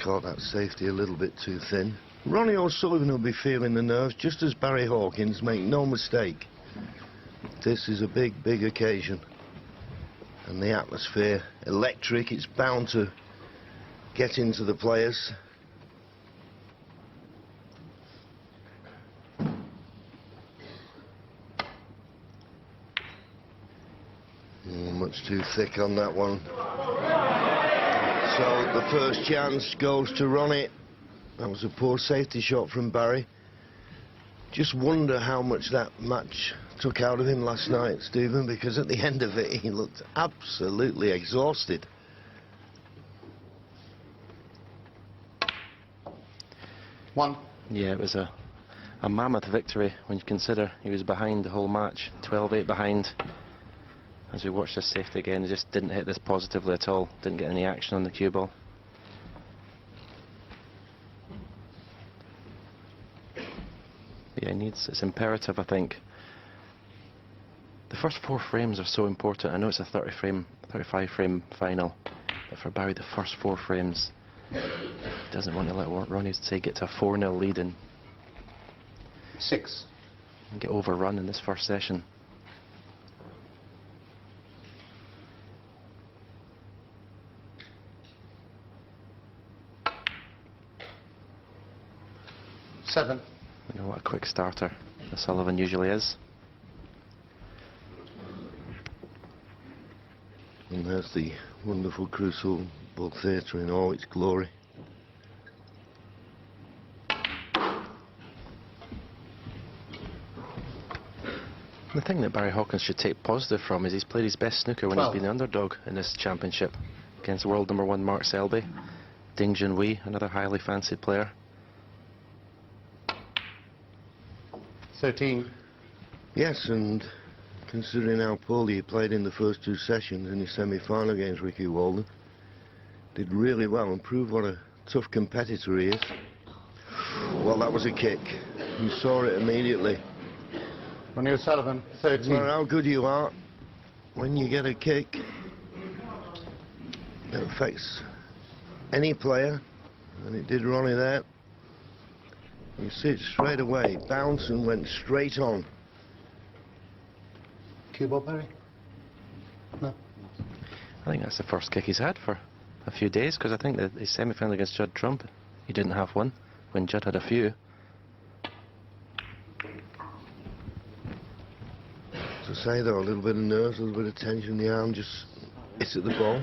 thought that safety a little bit too thin. Ronnie O Sullivan will be feeling the nerves, just as Barry Hawkins, make no mistake. This is a big, big occasion. And the atmosphere, electric, it's bound to get into the players. Much too thick on that one. So the first chance goes to Ronnie. That was a poor safety shot from Barry. Just wonder how much that match took out of him last night, Stephen, because at the end of it he looked absolutely exhausted. One. Yeah, it was a mammoth victory when you consider he was behind the whole match, 12-8 behind. As we watched this safety again, he just didn't hit this positively at all. Didn't get any action on the cue ball. Yeah, it's imperative, I think. The first 4 frames are so important. I know it's a 35 frame final, but for Barry, the first 4 frames, he doesn't want to let Ronnie say get to a 4-0 lead and 6. get overrun in this first session. Seven. You know what a quick starter Sullivan usually is. And there's the wonderful Crucible Theatre in all its glory. The thing that Barry Hawkins should take positive from is he's played his best snooker when 12. he's been the underdog in this championship against world #1 Mark Selby. Ding Junhui, another highly fancied player. 13. Yes, and considering how poorly he played in the first 2 sessions in his semi-final against Ricky Walden, did really well and proved what a tough competitor he is. Well, that was a kick. You saw it immediately. Ronnie O Sullivan, 13. No matter how good you are, when you get a kick, it affects any player, and it did Ronnie there. You see it straight away, bounced and went straight on. Cue ball, Barry? No. I think that's the first kick he's had for a few days, because I think that his semi-final against Judd Trump, he didn't have one when Judd had a few. To say though, a little bit of nerves, a little bit of tension, the arm just hits at the ball.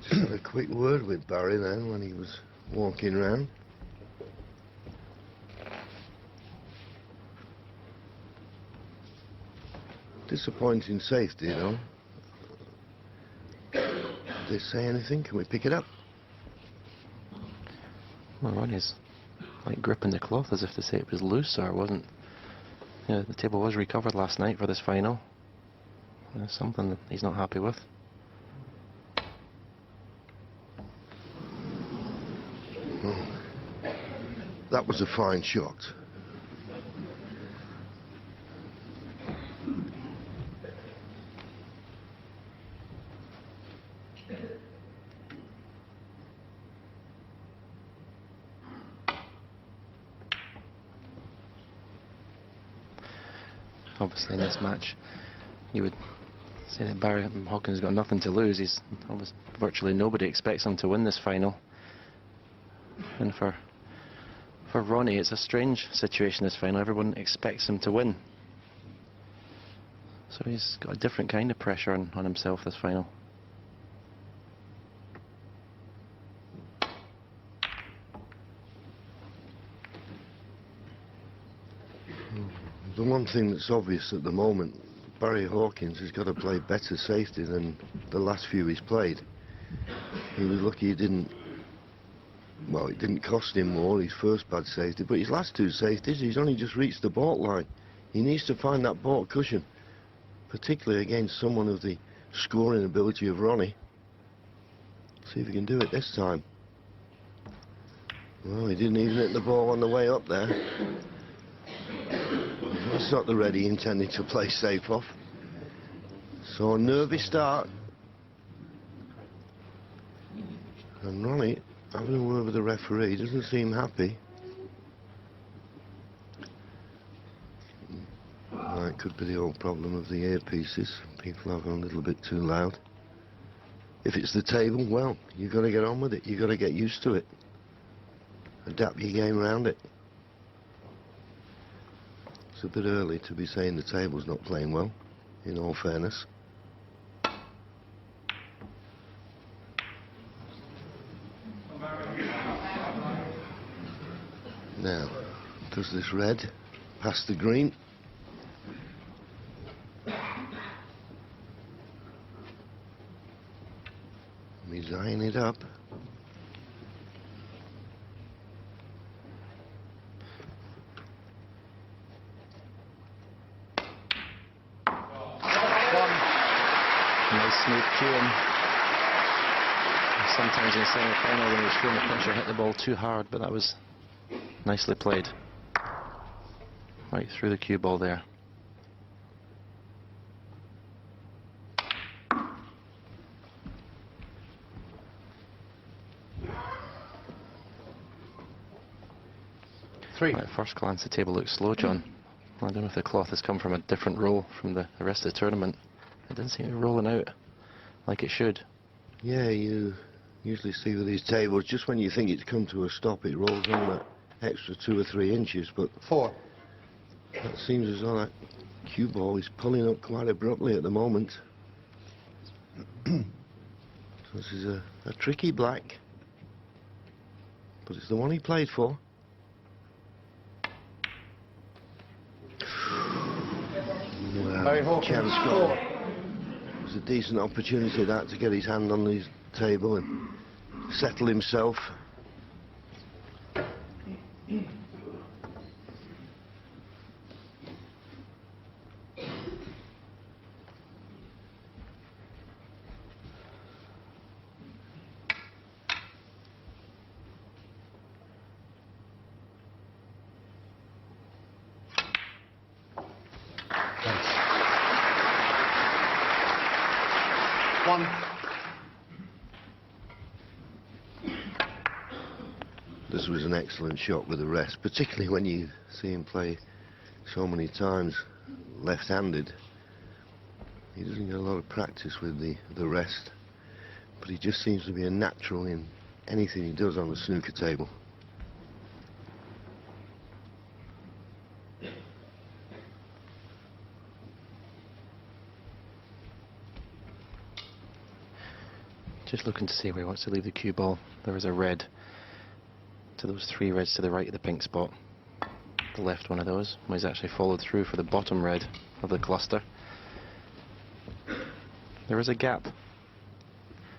Just had a quick word with Barry then when he was walking round. Disappointing safety, though. Did they say anything? Can we pick it up? Well, Ronnie's like gripping the cloth as if to say it was loose or it wasn't. You know, the table was recovered last night for this final. There's something that he's not happy with. That was a fine shot. Obviously in this match, you would say that Barry Hawkins has got nothing to lose. He's almost virtually nobody expects him to win this final. And for Ronnie, it's a strange situation, this final. Everyone expects him to win. So he's got a different kind of pressure on himself this final. The one thing that's obvious at the moment, Barry Hawkins has got to play better safety than the last few he's played. He was lucky he didn't, well, it didn't cost him more, his first bad safety, but his last 2 safeties, he's only just reached the baulk line. He needs to find that baulk cushion, particularly against someone of the scoring ability of Ronnie. See if he can do it this time. Well, he didn't even hit the ball on the way up there. That's not the red he intended to play safe off. So a nervy start. And Ronnie, having a word with the referee, doesn't seem happy. Well, it could be the old problem of the earpieces. People have them a little bit too loud. If it's the table, well, you've got to get on with it. You've got to get used to it. Adapt your game around it. It's a bit early to be saying the table's not playing well, in all fairness. Now, does this red pass the green? He's eyeing it up. Nice smooth cueing. Sometimes in the semi-final when he was feeling the pressure, hit the ball too hard, but that was nicely played. Right through the cue ball there. Three. At first glance the table looks slow, John. I don't know if the cloth has come from a different roll from the rest of the tournament. It doesn't seem to be rolling out like it should. Yeah, you usually see with these tables, just when you think it's come to a stop, it rolls on that extra 2 or 3 inches, but 4. that seems as though that cue ball is pulling up quite abruptly at the moment. So this is a tricky black, but it's the one he played for. Barry Well, Hawkins, chance 4. got. It was a decent opportunity that to get his hand on the table and settle himself. One. This was an excellent shot with the rest, particularly when you see him play so many times left-handed. He doesn't get a lot of practice with the rest, but he just seems to be a natural in anything he does on the snooker table. Just looking to see where he wants to leave the cue ball. There is a red to those 3 reds to the right of the pink spot. The left one of those. Well, he's actually followed through for the bottom red of the cluster. There is a gap.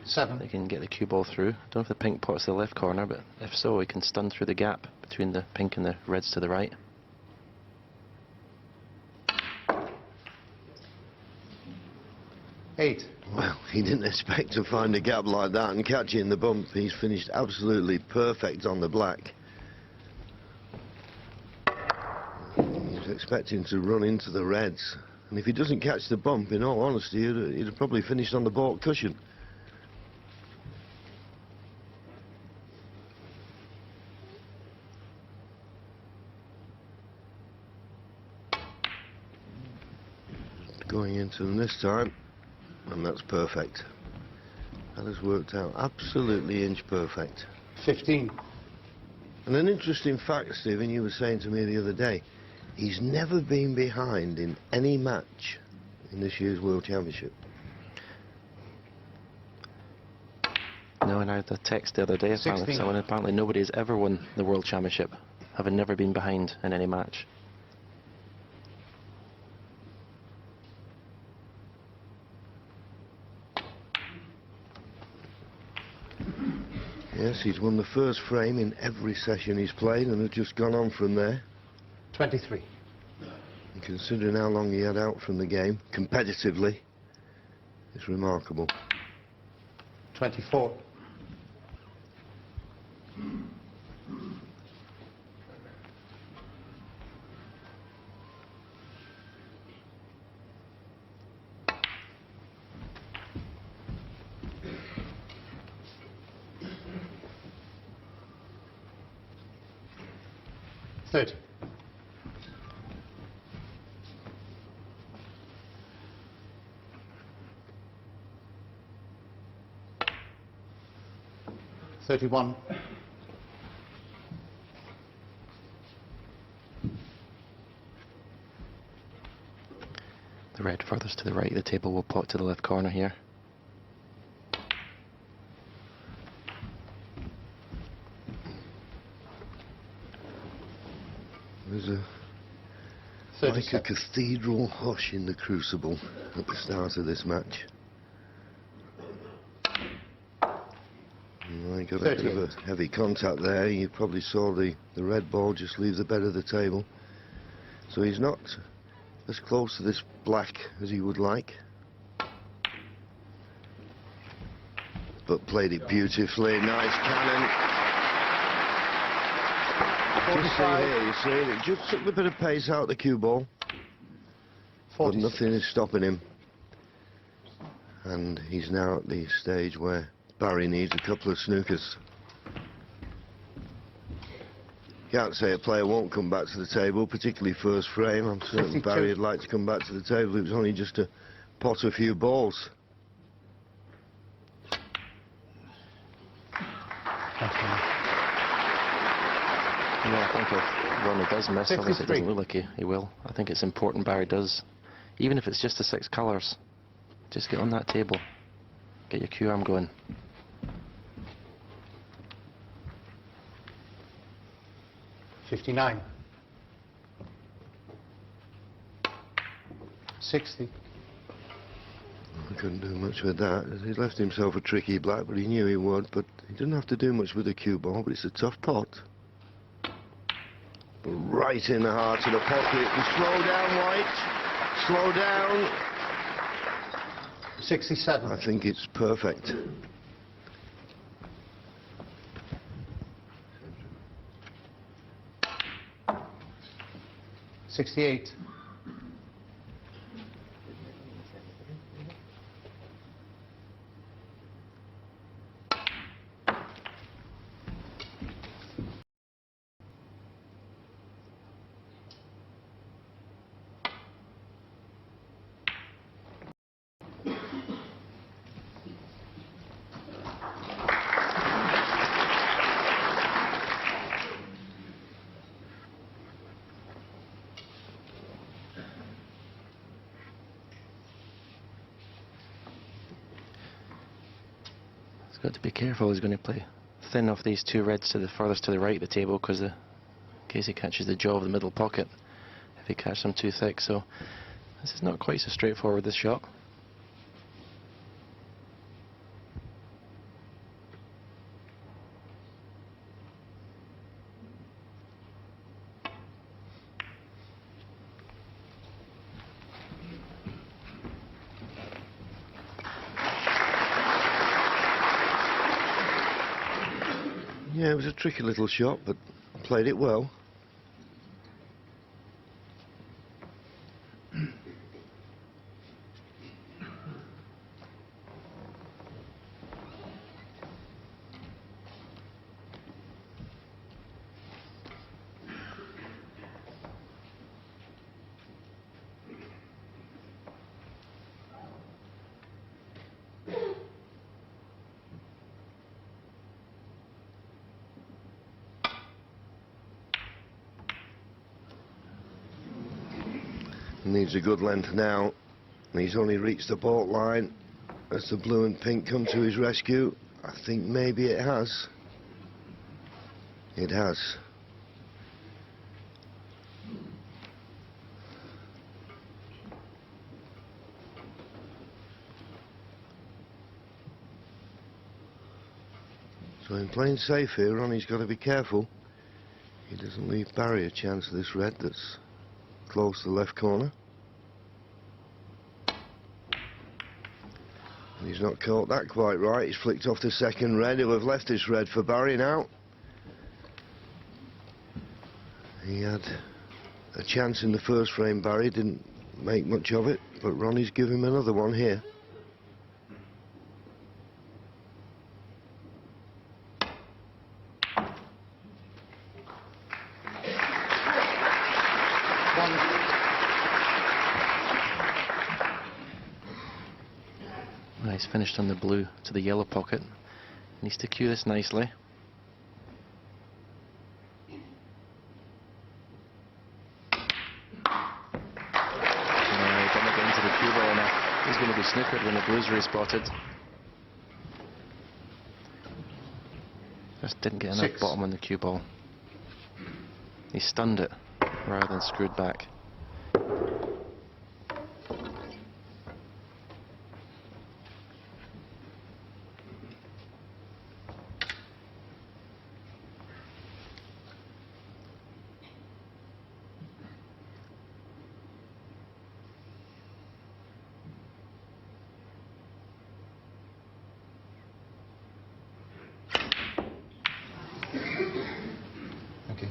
7. They can get the cue ball through. Don't know if the pink pot's the left corner, but if so, he can stun through the gap between the pink and the reds to the right. Eight. Well, he didn't expect to find a gap like that and catch it in the bump. He's finished absolutely perfect on the black. He was expecting to run into the reds. And if he doesn't catch the bump, in all honesty, he'd have probably finished on the baulk cushion. Going into them this time. And that's perfect. That has worked out absolutely inch perfect. 15. And an interesting fact, Stephen, you were saying to me the other day, he's never been behind in any match in this year's World Championship. No, and I had a text the other day apparently 16. someone apparently nobody has ever won the World Championship, having never been behind in any match. Yes, he's won the first frame in every session he's played and has just gone on from there. 23. And considering how long he had out from the game, competitively, it's remarkable. 24. 30. $31. The red furthest to the right of the table will pot to the left corner here. There's a like a 37. cathedral hush in the crucible at the start of this match. I got a bit of a heavy contact there. You probably saw the red ball just leave the bed of the table. So he's not as close to this black as he would like. But played it beautifully. Nice cannon. Just see here, you see, it just took a bit of pace out the cue ball. But 46. nothing is stopping him. And he's now at the stage where Barry needs a couple of snookers. Can't say a player won't come back to the table, particularly first frame. I'm certain 52. Barry would like to come back to the table. It was only just to pot a few balls. No, I think if Ronnie does miss, obviously it 53. doesn't look like he will. I think it's important Barry does. Even if it's just the 6 colours, just get on that table. Get your cue arm going. $59. 60. I couldn't do much with that. He left himself a tricky black, but he knew he would. But he didn't have to do much with the cue ball, but it's a tough pot. Right in the heart of the pocket. And slow down, White. Slow down. 67. I think it's perfect. $68. He's got to be careful. He's going to play thin off these 2 reds to the furthest to the right of the table, because in case he catches the jaw of the middle pocket, if he catches them too thick. So this is not quite so straightforward, this shot. Yeah, it was a tricky little shot, but played it well. Needs a good length now. He's only reached the baulk line as the blue and pink come to his rescue. I think maybe it has. It has. So in playing safe here, Ronnie's got to be careful. He doesn't leave Barry a chance of this red that's close to the left corner. And he's not caught that quite right. He's flicked off the second red. He'll have left this red for Barry now. He had a chance in the first frame, Barry didn't make much of it, but Ronnie's given him another one here. He's finished on the blue to the yellow pocket. Needs to cue this nicely. Didn't get into the cue ball now. He's going to be snookered when the blue's respotted. Just didn't get enough 6. bottom on the cue ball. He stunned it rather than screwed back.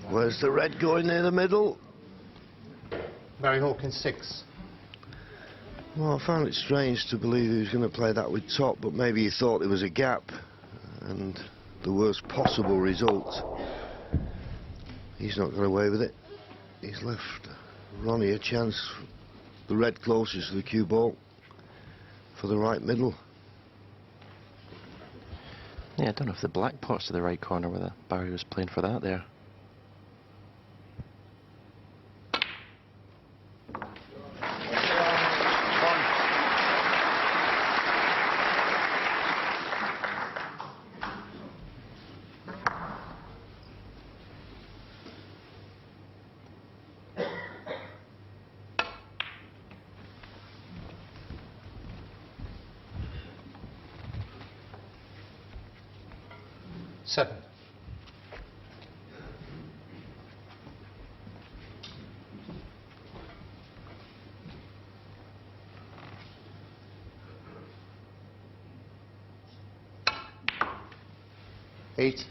Where's the red going near the middle? Barry Hawkins 6. Well, I found it strange to believe he was going to play that with top, but maybe he thought there was a gap and the worst possible result. He's not got away with it. He's left Ronnie a chance, the red closest to the cue ball, for the right middle. Yeah, I don't know if the black pot's to the right corner whether Barry was playing for that there. Seven. Eight.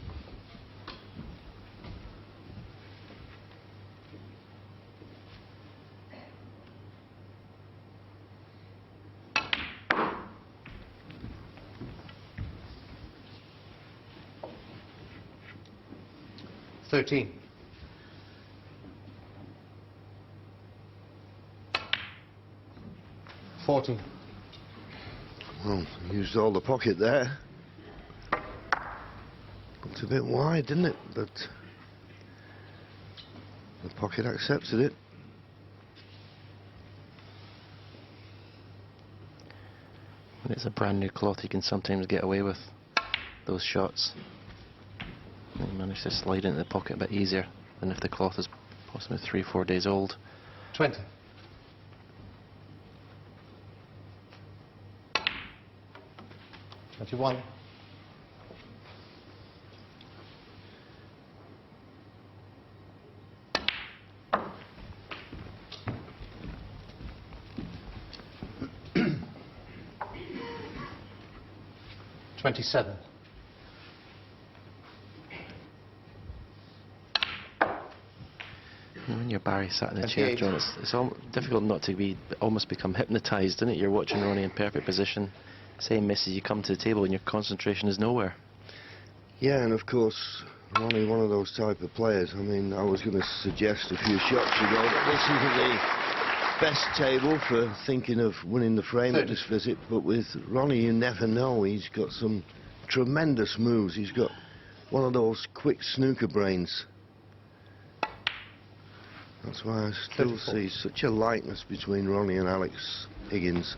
13. 14. Well, used all the pocket there. Looked a bit wide, didn't it? But the pocket accepted it. When it's a brand new cloth, you can sometimes get away with those shots. He managed to slide into the pocket a bit easier than if the cloth is possibly 3-4 days old. 20. 21. 27. When you're Barry sat in the chair, 28. John, it's difficult not to be almost become hypnotised, isn't it? You're watching Ronnie in perfect position, same misses, you come to the table and your concentration is nowhere. Yeah, and of course, Ronnie, one of those type of players. I mean, I was going to suggest a few shots ago that this isn't the best table for thinking of winning the frame at this visit, but with Ronnie, you never know. He's got some tremendous moves. He's got one of those quick snooker brains. That's why I still 34. see such a likeness between Ronnie and Alex Higgins.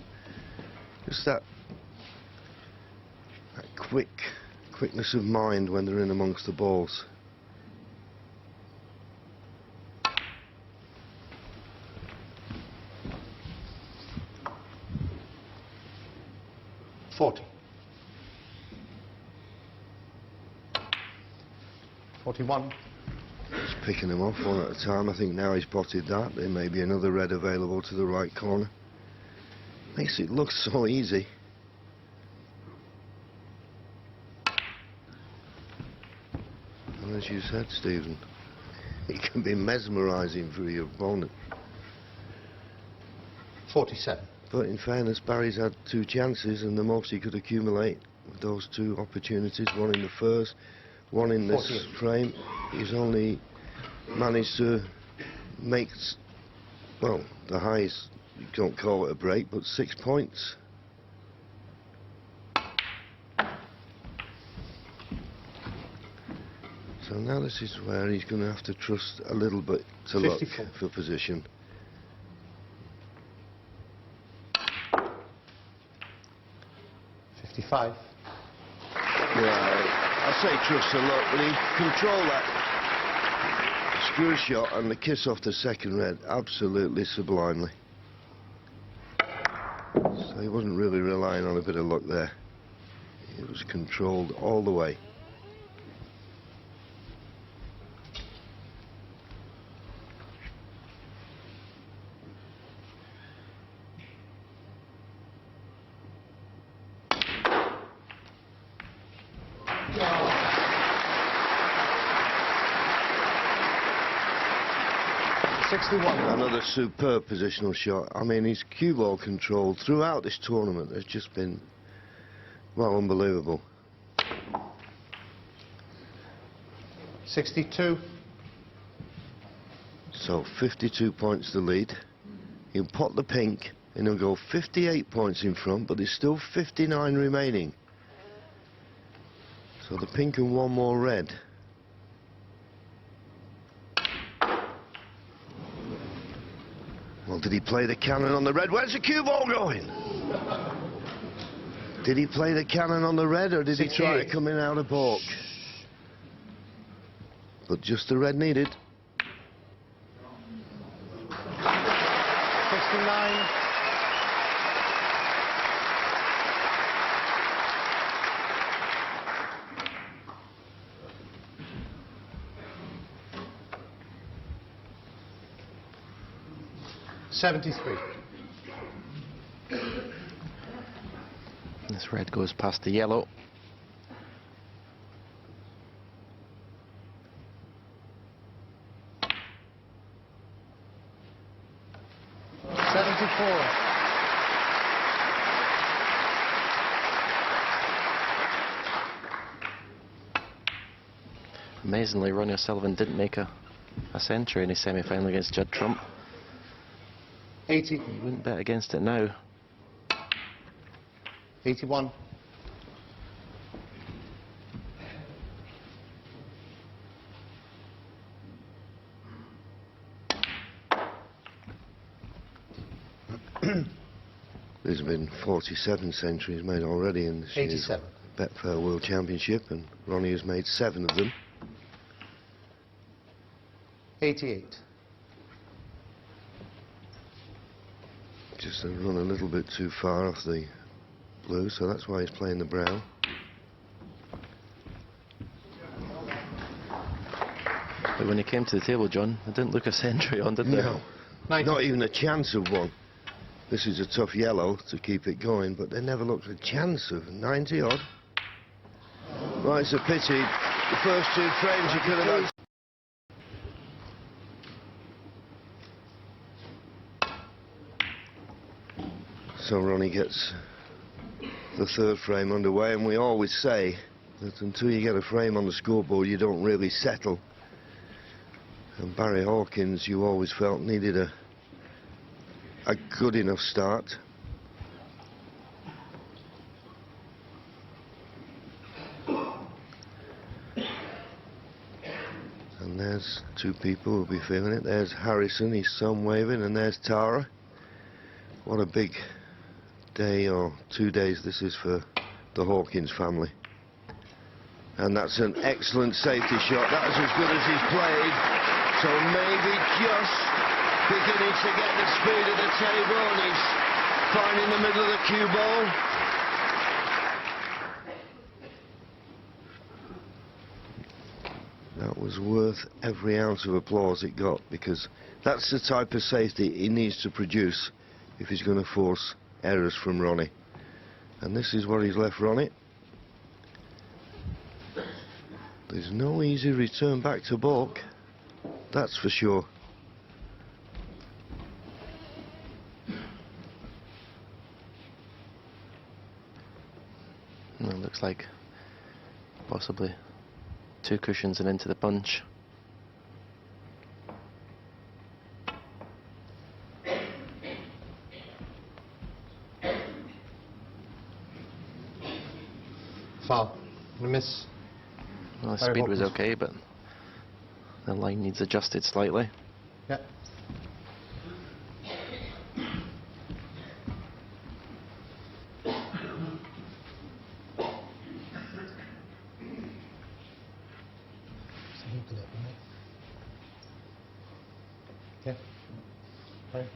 Just that quickness of mind when they're in amongst the balls. $40. 41. Just picking them off one at a time. I think now he's potted that. There may be another red available to the right corner. Makes it look so easy. And as you said, Stephen, it can be mesmerising for your opponent. 47. But in fairness, Barry's had 2 chances, and the most he could accumulate with those 2 opportunities, one in the first, one in this 48. frame. He's only managed to make, well, the highest, you don't call it a break, but 6 points. So now this is where he's going to have to trust a little bit to luck 54. for position. 55. Right. I say trust to luck, but he controlled that screw shot and the kiss off the second red absolutely sublimely. So he wasn't really relying on a bit of luck there. It was controlled all the way. Another superb positional shot. I mean, his cue ball control throughout this tournament has just been, well, unbelievable. 62. So 52 points to lead. He'll pot the pink and he'll go 58 points in front, but there's still 59 remaining. So the pink and one more red. Well, did he play the cannon on the red? Where's the cue ball going? Did he play the cannon on the red, or did he try to come in out of balk? But just the red needed. 69. This red goes past the yellow. Amazingly, Ronnie O Sullivan didn't make a century in his semi-final against Judd Trump. 80. You wouldn't bet against it now. 81. There's been 47 centuries made already in this year's 87. Betfair World Championship, and Ronnie has made 7 of them. 88. Just run a little bit too far off the blue, so that's why he's playing the brown. But when he came to the table, John, they didn't look a century on, did they? No, not even a chance of one. This is a tough yellow to keep it going, but they never looked a chance of 90 odd. Right, it's a pity. The first 2 frames you could have had. So Ronnie gets the 3rd frame underway, and we always say that until you get a frame on the scoreboard, you don't really settle. And Barry Hawkins, you always felt, needed a good enough start. And there's 2 people who'll be feeling it. There's Harrison, his son, waving, and there's Tara. What a big day, or 2 days this is for the Hawkins family. And that's an excellent safety shot. That's as good as he's played. So maybe just beginning to get the speed of the table, and he's finding the middle of the cue ball. That was worth every ounce of applause it got, because that's the type of safety he needs to produce if he's going to force errors from Ronnie. And this is what he's left Ronnie. There's no easy return back to balk, that's for sure. Well, it looks like possibly 2 cushions and into the bunch. Foul. A miss. Well, the Barry speed was Hawkins. okay, but The line needs adjusted slightly. Yeah. Yeah. Right.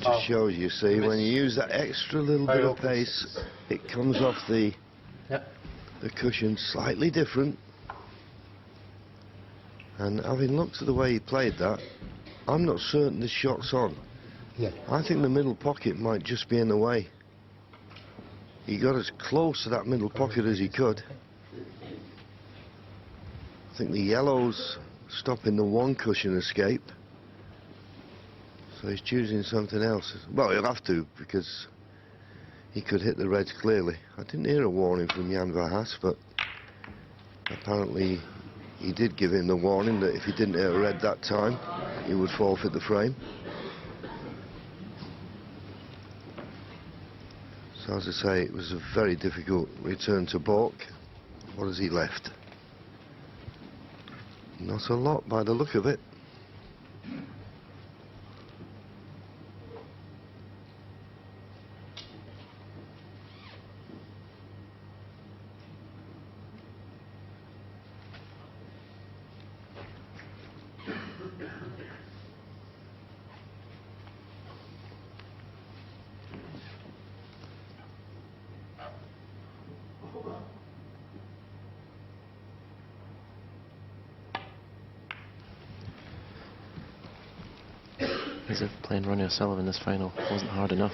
Just shows you, see, when you use that extra little bit of pace, it comes off the Yeah. cushion slightly different. And having looked at the way he played that, I'm not certain this shot's on. Yeah. I think the middle pocket might just be in the way. He got as close to that middle pocket as he could. I think the yellow's stopping the one cushion escape. So he's choosing something else. Well, he'll have to, because he could hit the reds clearly. I didn't hear a warning from Jan Verhaas, but apparently he did give him the warning that if he didn't hit a red that time, he would forfeit the frame. So as I say, it was a very difficult return to balk. What has he left? Not a lot by the look of it. As if playing Ronnie O'Sullivan this final wasn't hard enough.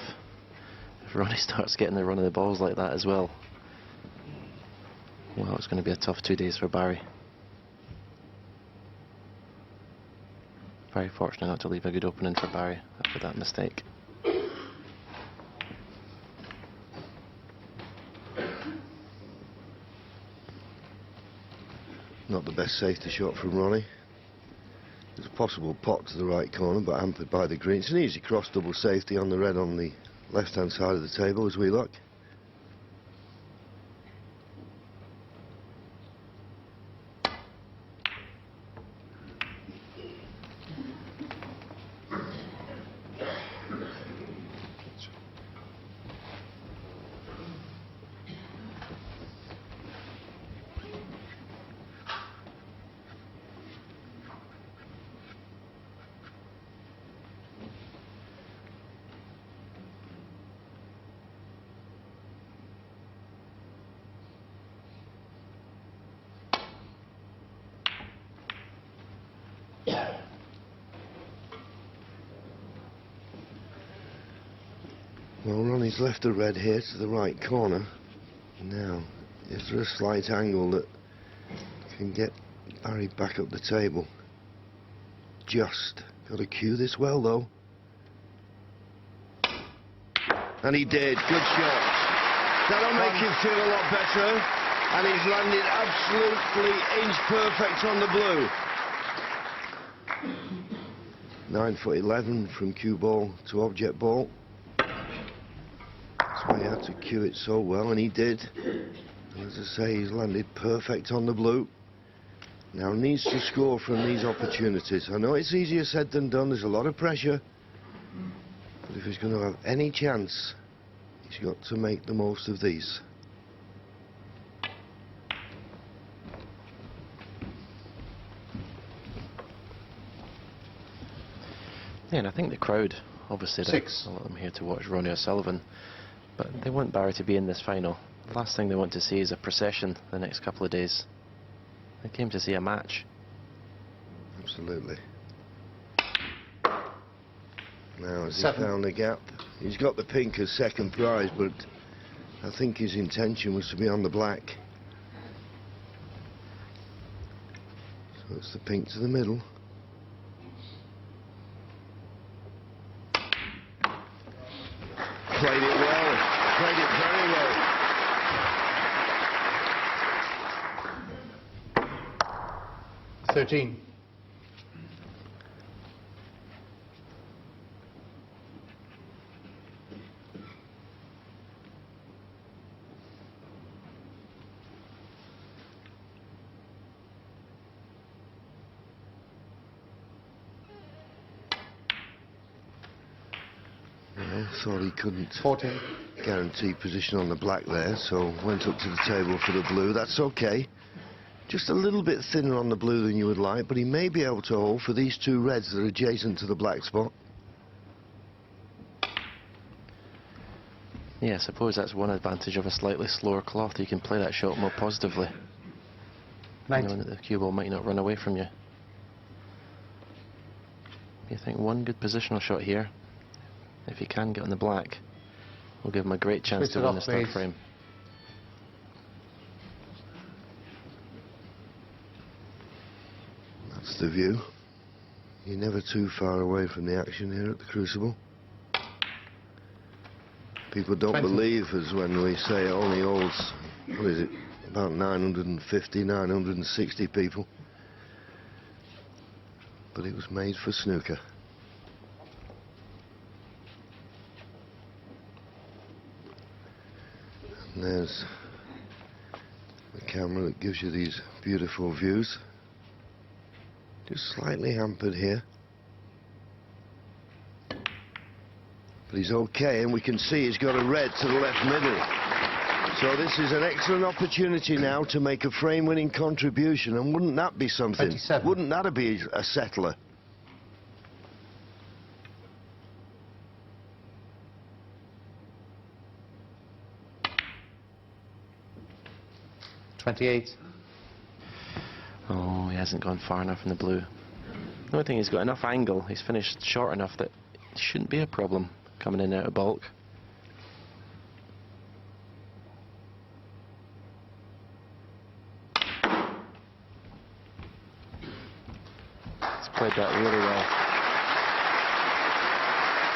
If Ronnie starts getting the run of the balls like that as well, well, it's going to be a tough 2 days for Barry. Very fortunate not to leave a good opening for Barry after that mistake. Not the best safety shot from Ronnie. There's a possible pot to the right corner, but hampered by the green. It's an easy cross double safety on the red on the left-hand side of the table as we look. Well, Ronnie's left a red here to the right corner. Now, is there a slight angle that can get Barry back up the table? Just. Got to cue this well, though. And he did. Good shot. That'll make him feel a lot better. And he's landed absolutely inch perfect on the blue. 9'11" from cue ball to object ball. That's why he had to cue it so well, and he did. And as I say, he's landed perfect on the blue. Now needs to score from these opportunities. I know it's easier said than done, there's a lot of pressure. But if he's going to have any chance, he's got to make the most of these. Yeah, and I think the crowd, obviously, Six. a lot of them here to watch Ronnie O'Sullivan, but they want Barry to be in this final. The last thing they want to see is a procession the next couple of days. They came to see a match. Absolutely. Now, has he 7. found the gap? He's got the pink as second prize, but I think his intention was to be on the black. So it's the pink to the middle. Played it well. Played it very well. 13. Well, thought he couldn't 14. guarantee position on the black there, so went up to the table for the blue. That's okay. Just a little bit thinner on the blue than you would like, but he may be able to hold for these two reds that are adjacent to the black spot. Yeah, I suppose that's one advantage of a slightly slower cloth. You can play that shot more positively, knowing 19. that the cue ball might not run away from you. You think one good positional shot here, if he can get on the black, will give him a great chance Switch to it win off, this third please. frame. That's the view. You're never too far away from the action here at the Crucible. People don't 20. believe us when we say it only holds, what is it, about 950, 960 people. But it was made for snooker. And there's the camera that gives you these beautiful views. Just slightly hampered here. But he's okay, and we can see he's got a red to the left middle. So this is an excellent opportunity now to make a frame-winning contribution, and wouldn't that be something? 27. Wouldn't that be a settler? $28. Oh, he hasn't gone far enough in the blue. The only thing, he's got enough angle, he's finished short enough that it shouldn't be a problem coming in out of bulk. He's played that really well.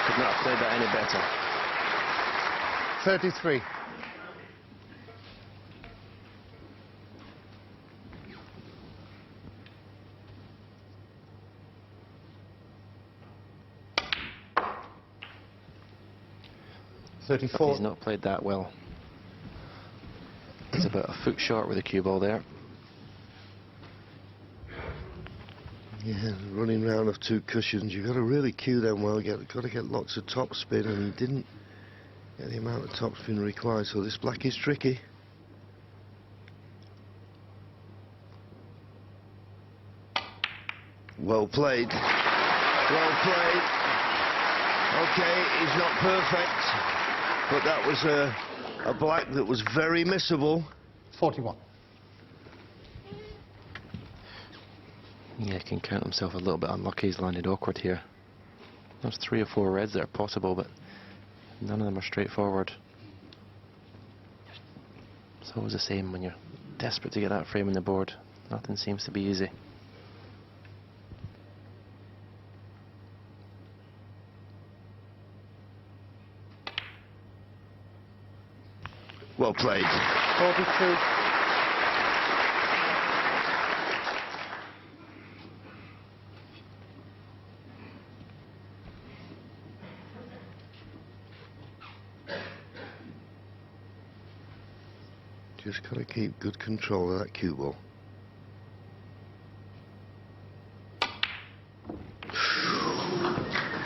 Could not have played that any better. 33. But 34. he's not played that well. He's about a foot short with the cue ball there. Yeah, running round of two cushions. You've got to really cue them well. You've got to get lots of top spin, and he didn't get the amount of top spin required. So this black is tricky. Well played. Well played. Okay, he's not perfect, but that was a black that was very missable. 41. Yeah, he can count himself a little bit unlucky. He's landed awkward here. There's 3 or 4 reds that are possible, but none of them are straightforward. It's always the same when you're desperate to get that frame on the board. Nothing seems to be easy. Well played. 42. Just got to keep good control of that cue ball.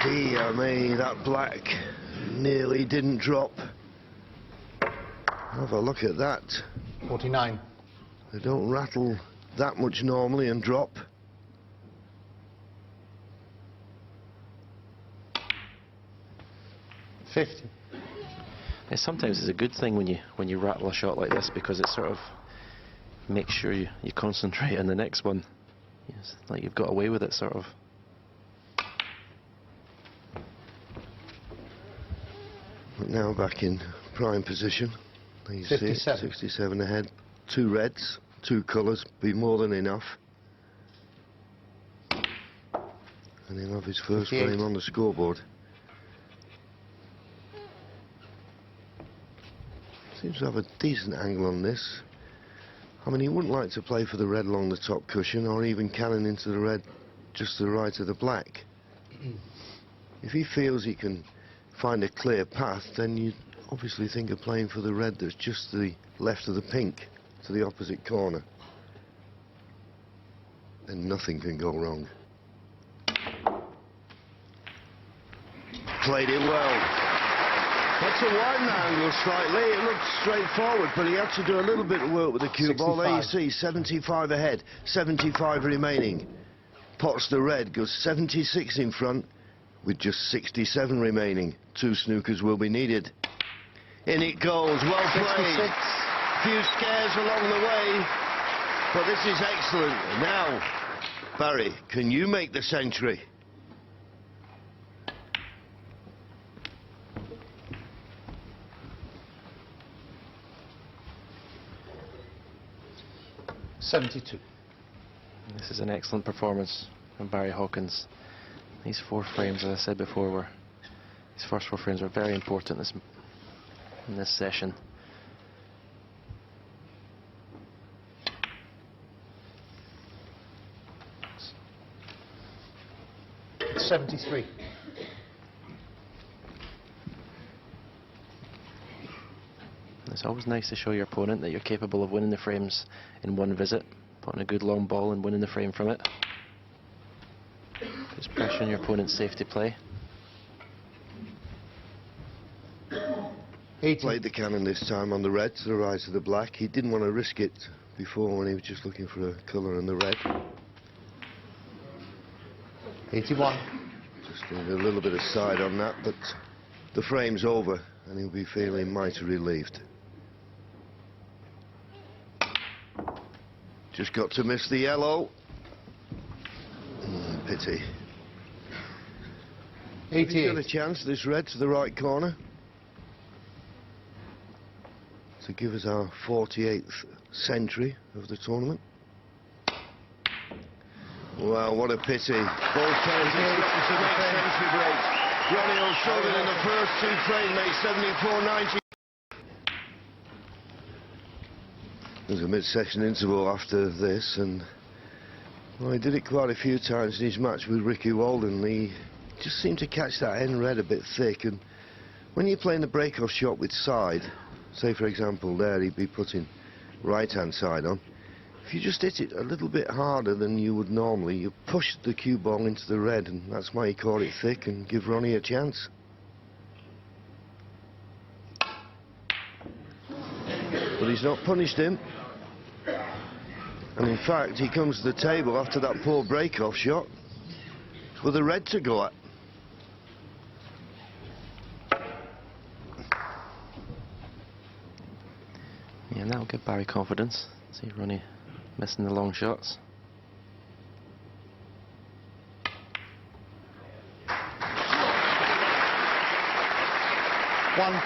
Dear me, that black nearly didn't drop. Have a look at that. 49. They don't rattle that much normally and drop. $50. Sometimes it's a good thing when you rattle a shot like this, because it sort of makes sure you concentrate on the next one. It's like you've got away with it, sort of. But now back in prime position. There you see it, 57. 67 ahead. 2 reds, 2 colours, be more than enough. And he'll have his first 58. frame on the scoreboard. Seems to have a decent angle on this. I mean, he wouldn't like to play for the red along the top cushion or even cannon into the red just to the right of the black. If he feels he can find a clear path, then you obviously think of playing for the red that's just to the left of the pink, to the opposite corner. Then nothing can go wrong. Played it well. That's a widen angle slightly. It looked straightforward, but he had to do a little bit of work with the cue ball. There you see, 75 ahead, 75 remaining. Pots the red, goes 76 in front, with just 67 remaining. 2 snookers will be needed. In it goes, well played. 66. Few scares along the way, but this is excellent. Now, Barry, can you make the century? $72. This is an excellent performance from Barry Hawkins. These 4 frames, as I said before, these first 4 frames were very important in this session. It's 73. It's always nice to show your opponent that you're capable of winning the frames in one visit, putting a good long ball and winning the frame from it. Just pressuring your opponent's safety play. 80. Played the cannon this time on the red to the right of the black. He didn't want to risk it before when he was just looking for a colour in the red. 81. Just need a little bit of side on that, but the frame's over and he'll be feeling mighty relieved. Just got to miss the yellow. Pity. He's got a 88. chance, this red to the right corner, to give us our 48th century of the tournament. Wow, what a pity. Both players to make century breaks. Ronnie O Sullivan in the first 2 frames made 74.90. There's a mid-session interval after this, and well, he did it quite a few times in his match with Ricky Walden. He just seemed to catch that end red a bit thick, and when you're playing the break-off shot with side, say for example there he'd be putting right-hand side on, if you just hit it a little bit harder than you would normally, you push the cue ball into the red, and that's why he caught it thick and give Ronnie a chance. But he's not punished him. And in fact, he comes to the table after that poor break-off shot with a red to go at. Yeah, and that'll give Barry confidence. See Ronnie missing the long shots. One.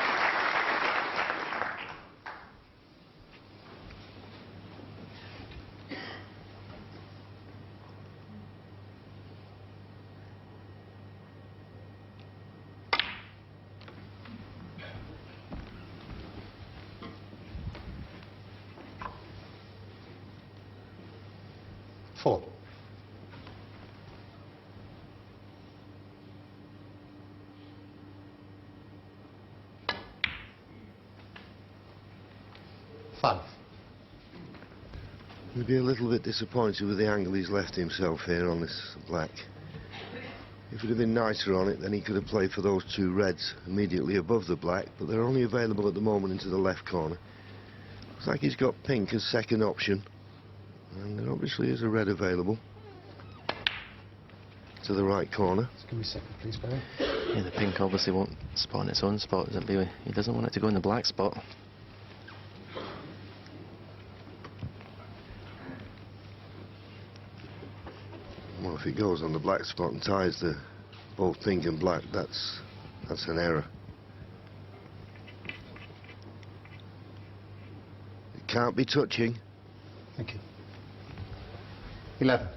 Four. Five. He'd be a little bit disappointed with the angle he's left himself here on this black. If it had been nicer on it, then he could have played for those 2 reds immediately above the black, but they're only available at the moment into the left corner. Looks like he's got pink as second option, and there obviously is a red available to the right corner. Just give me a second, please, Barry. Yeah, the pink obviously won't spot in its own spot, does it, Lee? He doesn't want it to go in the black spot. Well, if it goes on the black spot and ties the both pink and black, that's an error. It can't be touching. Thank you. 11.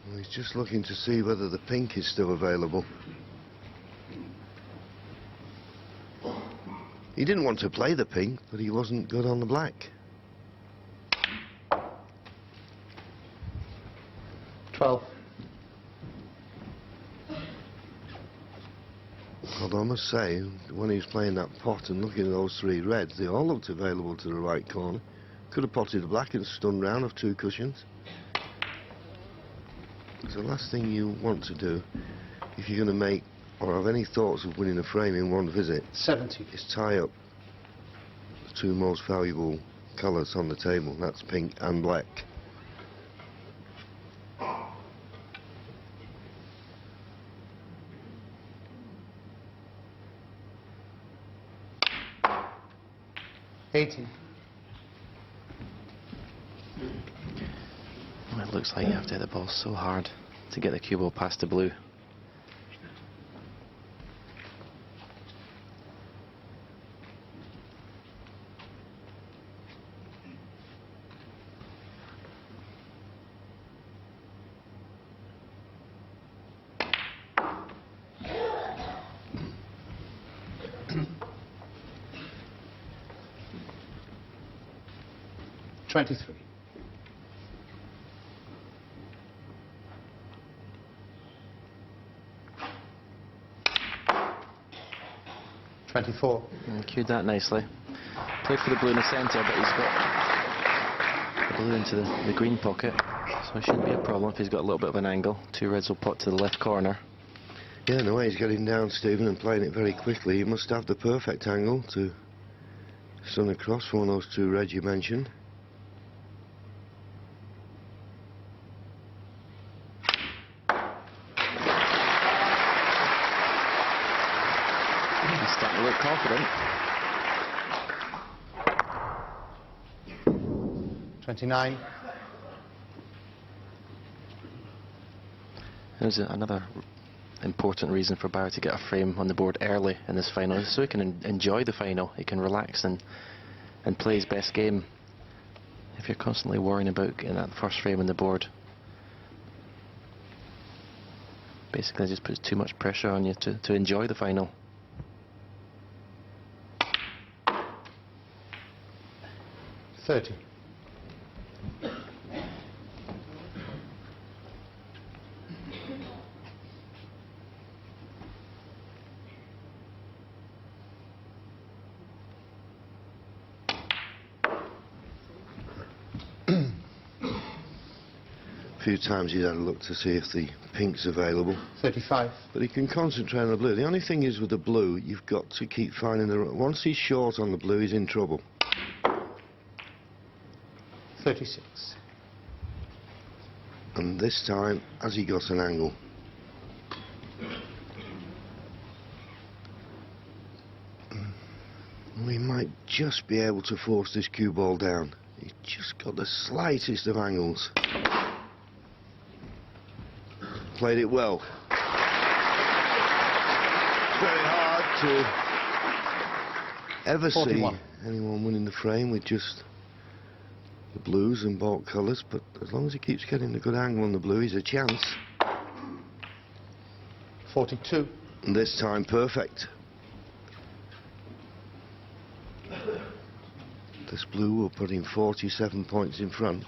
Well, he's just looking to see whether the pink is still available. He didn't want to play the pink, but he wasn't good on the black. 12. Although I must say, when he was playing that pot and looking at those three reds, they all looked available to the right corner. Could have potted a black and stunned round of 2 cushions. So the last thing you want to do, if you're going to make or have any thoughts of winning a frame in one visit, 70. is tie up the 2 most valuable colours on the table. That's pink and black. $18. It looks like you have to hit the ball so hard to get the cue ball past the blue. $23. $24. Cued that nicely. Played for the blue in the centre, but he's got the blue into the green pocket, so it shouldn't be a problem if he's got a little bit of an angle. 2 reds will pot to the left corner. Yeah, and the way he's getting down, Stephen, and playing it very quickly, he must have the perfect angle to sun across for one of those 2 reds you mentioned. He's starting to look confident. 29. There's another important reason for Barry to get a frame on the board early in this final, so he can enjoy the final. He can relax and play his best game. If you're constantly worrying about getting that first frame on the board, basically it just puts too much pressure on you to enjoy the final. $30. A few times he's had a look to see if the pink's available, 35. but he can concentrate on the blue. The only thing is with the blue, you've got to keep finding the... Once he's short on the blue, he's in trouble. 36. And this time, has he got an angle? We might just be able to force this cue ball down. He's just got the slightest of angles. Played it well. It's very hard to ever 41. see anyone winning the frame with just the blues and bulk colours, but as long as he keeps getting a good angle on the blue, he's a chance. 42. And this time, perfect. This blue will put him 47 points in front.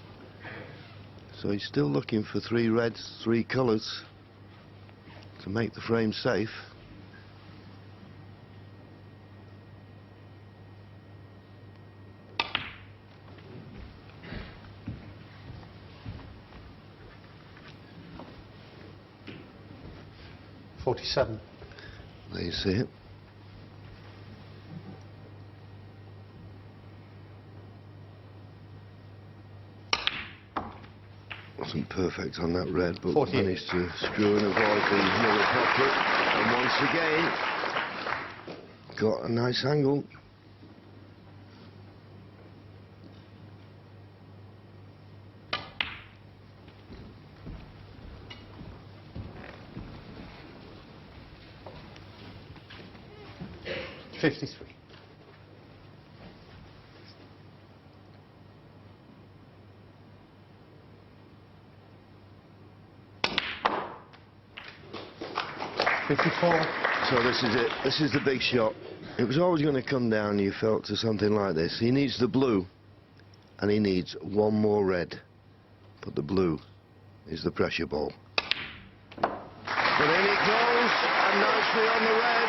So he's still looking for 3 reds, 3 colours to make the frame safe. $47. There you see it. Wasn't perfect on that red, but 48. managed to screw and avoid the mirror pocket. And once again, got a nice angle. $53. $54. So this is it. This is the big shot. It was always going to come down, you felt, to something like this. He needs the blue, and he needs one more red. But the blue is the pressure ball. But in it goes, and nicely on the red.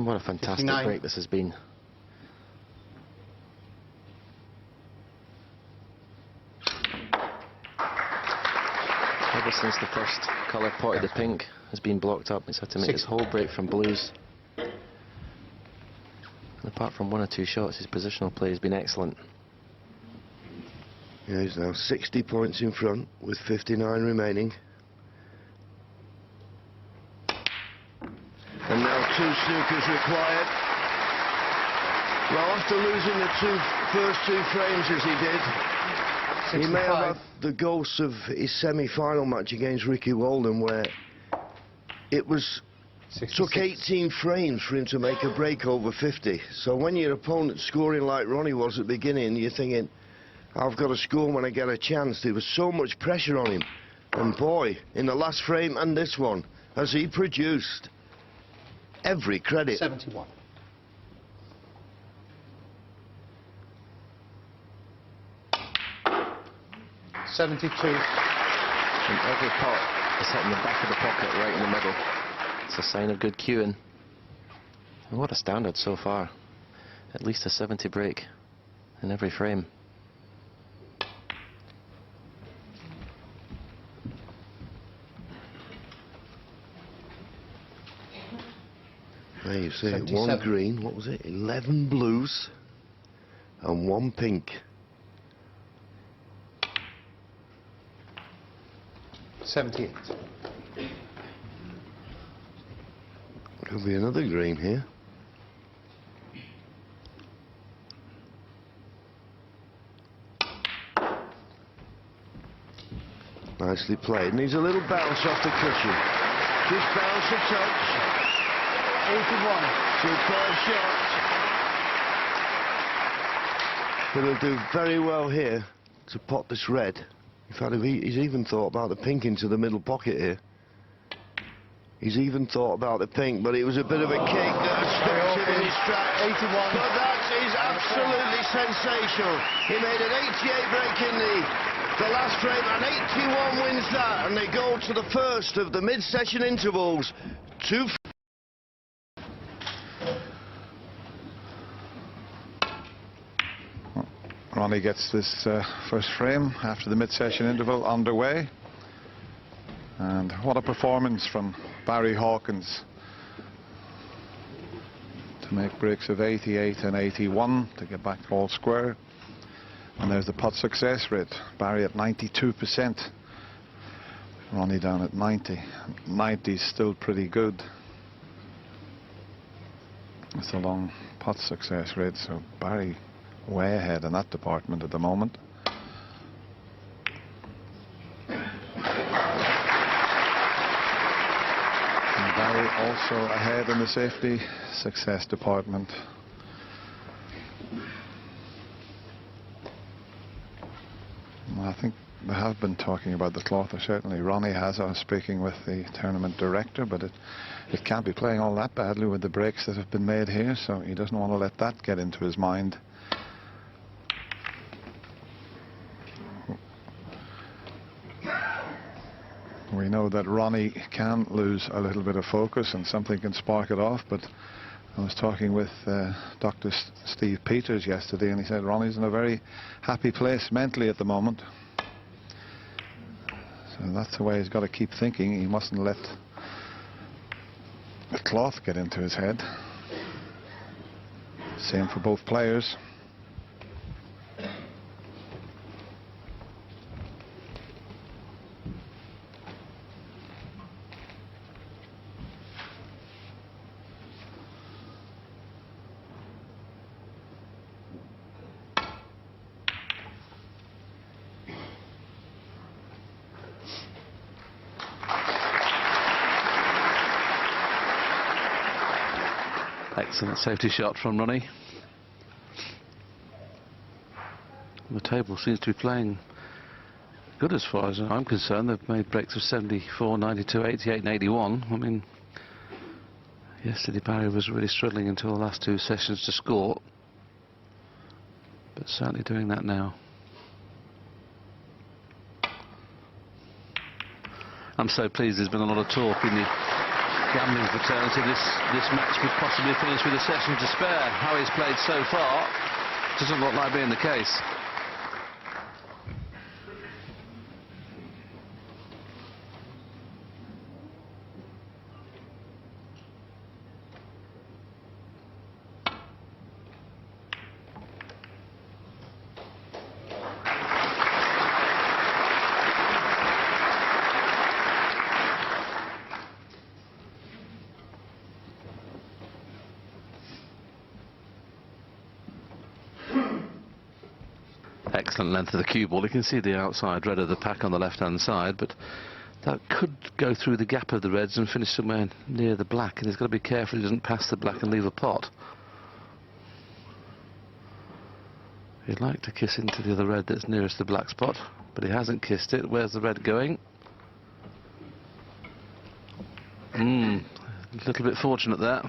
What a fantastic 59. break this has been. Ever since the first colour pot of the pink has been blocked up, he's had to make his whole break from blues. And apart from 1 or 2 shots, his positional play has been excellent. Yeah, he's now 60 points in front with 59 remaining. And now 2 snookers required. Well, after losing the first two frames as he did, 65. he may have had the ghosts of his semi-final match against Ricky Walden, where it was 66. took 18 frames for him to make a break over 50. So when your opponent's scoring like Ronnie was at the beginning, you're thinking, I've got to score when I get a chance. There was so much pressure on him. And boy, in the last frame and this one, as he produced, every credit. 71. And every pot is hitting the back of the pocket right in the middle. It's a sign of good cueing. And what a standard so far. At least a 70 break in every frame. There you see it, 1 77. green, what was it, 11 blues and 1 pink. 78. Could be another green here. Nicely played. Needs a little bounce off the cushion. Just bounce a touch. 81. Superb shot. But he'll do very well here to pot this red. In fact, he's even thought about the pink into the middle pocket here. He's even thought about the pink, but it was a bit of a kick that stopped him in his tracks. 81. But that is absolutely sensational. He made an 88 break in the last frame, and 81 wins that, and they go to the first of the mid-session intervals. 2. Ronnie gets this first frame after the mid-session interval underway. And what a performance from Barry Hawkins to make breaks of 88 and 81 to get back all square. And there's the putt success rate. Barry at 92%. Ronnie down at 90. 90 is still pretty good. It's a long putt success rate, so Barry way ahead in that department at the moment. And Barry also ahead in the safety success department. Well, I think they have been talking about the cloth, or certainly Ronnie has. I was speaking with the tournament director, but it can't be playing all that badly with the breaks that have been made here, so he doesn't want to let that get into his mind. We know that Ronnie can lose a little bit of focus and something can spark it off, but I was talking with Dr. Steve Peters yesterday, and he said Ronnie's in a very happy place mentally at the moment. So that's the way he's got to keep thinking. He mustn't let the cloth get into his head. Same for both players. Excellent safety shot from Ronnie. The table seems to be playing good as far as I'm concerned. They've made breaks of 74, 92, 88 and 81. I mean, yesterday Barry was really struggling until the last 2 sessions to score. but certainly doing that now. I'm so pleased there's been a lot of talk in the gambling fraternity. This match could possibly finish with a session to spare. How he's played so far doesn't look like being the case. Excellent length of the cue ball. You can see the outside red of the pack on the left-hand side, but that could go through the gap of the reds and finish somewhere near the black, and he's got to be careful he doesn't pass the black and leave a pot. He'd like to kiss into the other red that's nearest the black spot, but he hasn't kissed it. Where's the red going? A little bit fortunate there.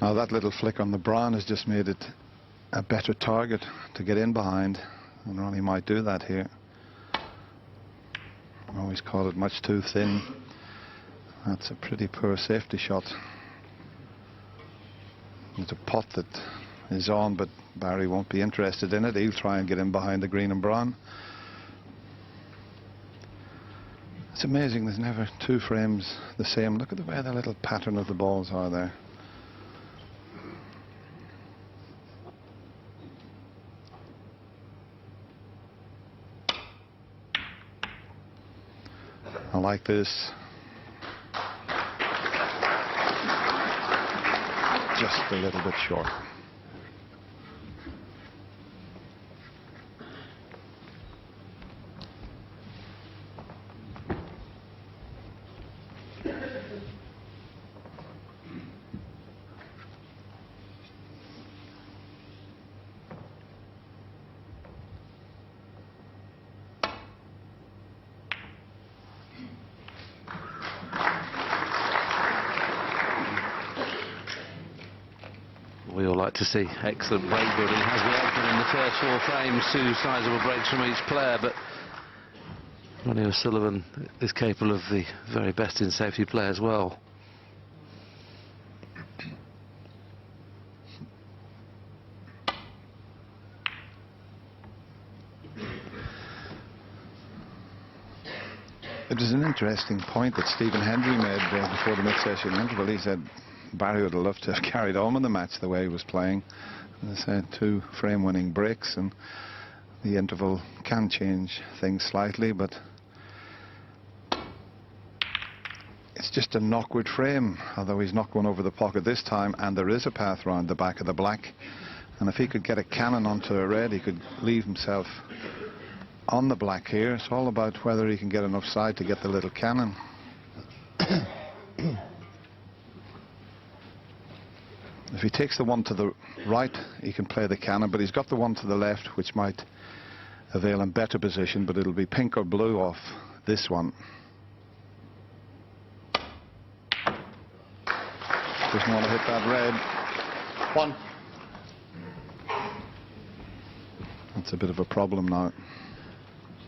Now that little flick on the brown has just made it a better target to get in behind, and Ronnie might do that here. Always caught it much too thin. That's a pretty poor safety shot. There's a pot that is on, but Barry won't be interested in it. He'll try and get in behind the green and brown. It's amazing there's never two frames the same. Look at the way the little pattern of the balls are there. I like this. Just a little bit short. We all like to see excellent break building, as we have done in the first four frames, two sizable breaks from each player, but Ronnie O Sullivan is capable of the very best in safety play as well. It was an interesting point that Stephen Hendry made before the mid-session interval. He said Barry would have loved to have carried on with the match the way he was playing. As I said, two frame-winning breaks, and the interval can change things slightly, but it's just a knockward frame, although he's not going over the pocket this time, and there is a path round the back of the black. And if he could get a cannon onto a red, he could leave himself on the black here. It's all about whether he can get enough side to get the little cannon. If he takes the one to the right, he can play the cannon, but he's got the one to the left, which might avail him better position, but it'll be pink or blue off this one. Doesn't want to hit that red. One. That's a bit of a problem now.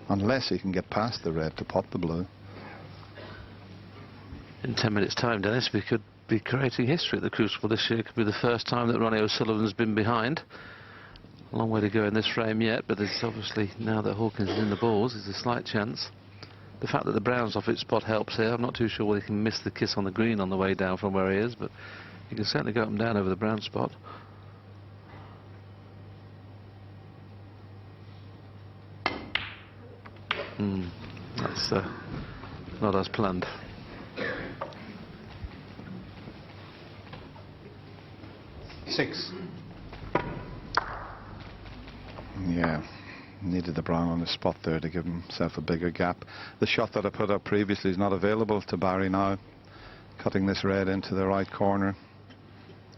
Unless he can get past the red to pot the blue. In 10 minutes' time, Dennis, we could be creating history at the Crucible this year. It could be the first time that Ronnie O Sullivan's been behind. A long way to go in this frame yet, but there's obviously, now that Hawkins is in the balls, there's a slight chance. The fact that the brown's off its spot helps here. I'm not too sure whether he can miss the kiss on the green on the way down from where he is, but he can certainly go up and down over the brown spot. That's not as planned. Six. Yeah, needed the brown on the spot there to give himself a bigger gap. The shot that I put up previously is not available to Barry now. Cutting this red into the right corner,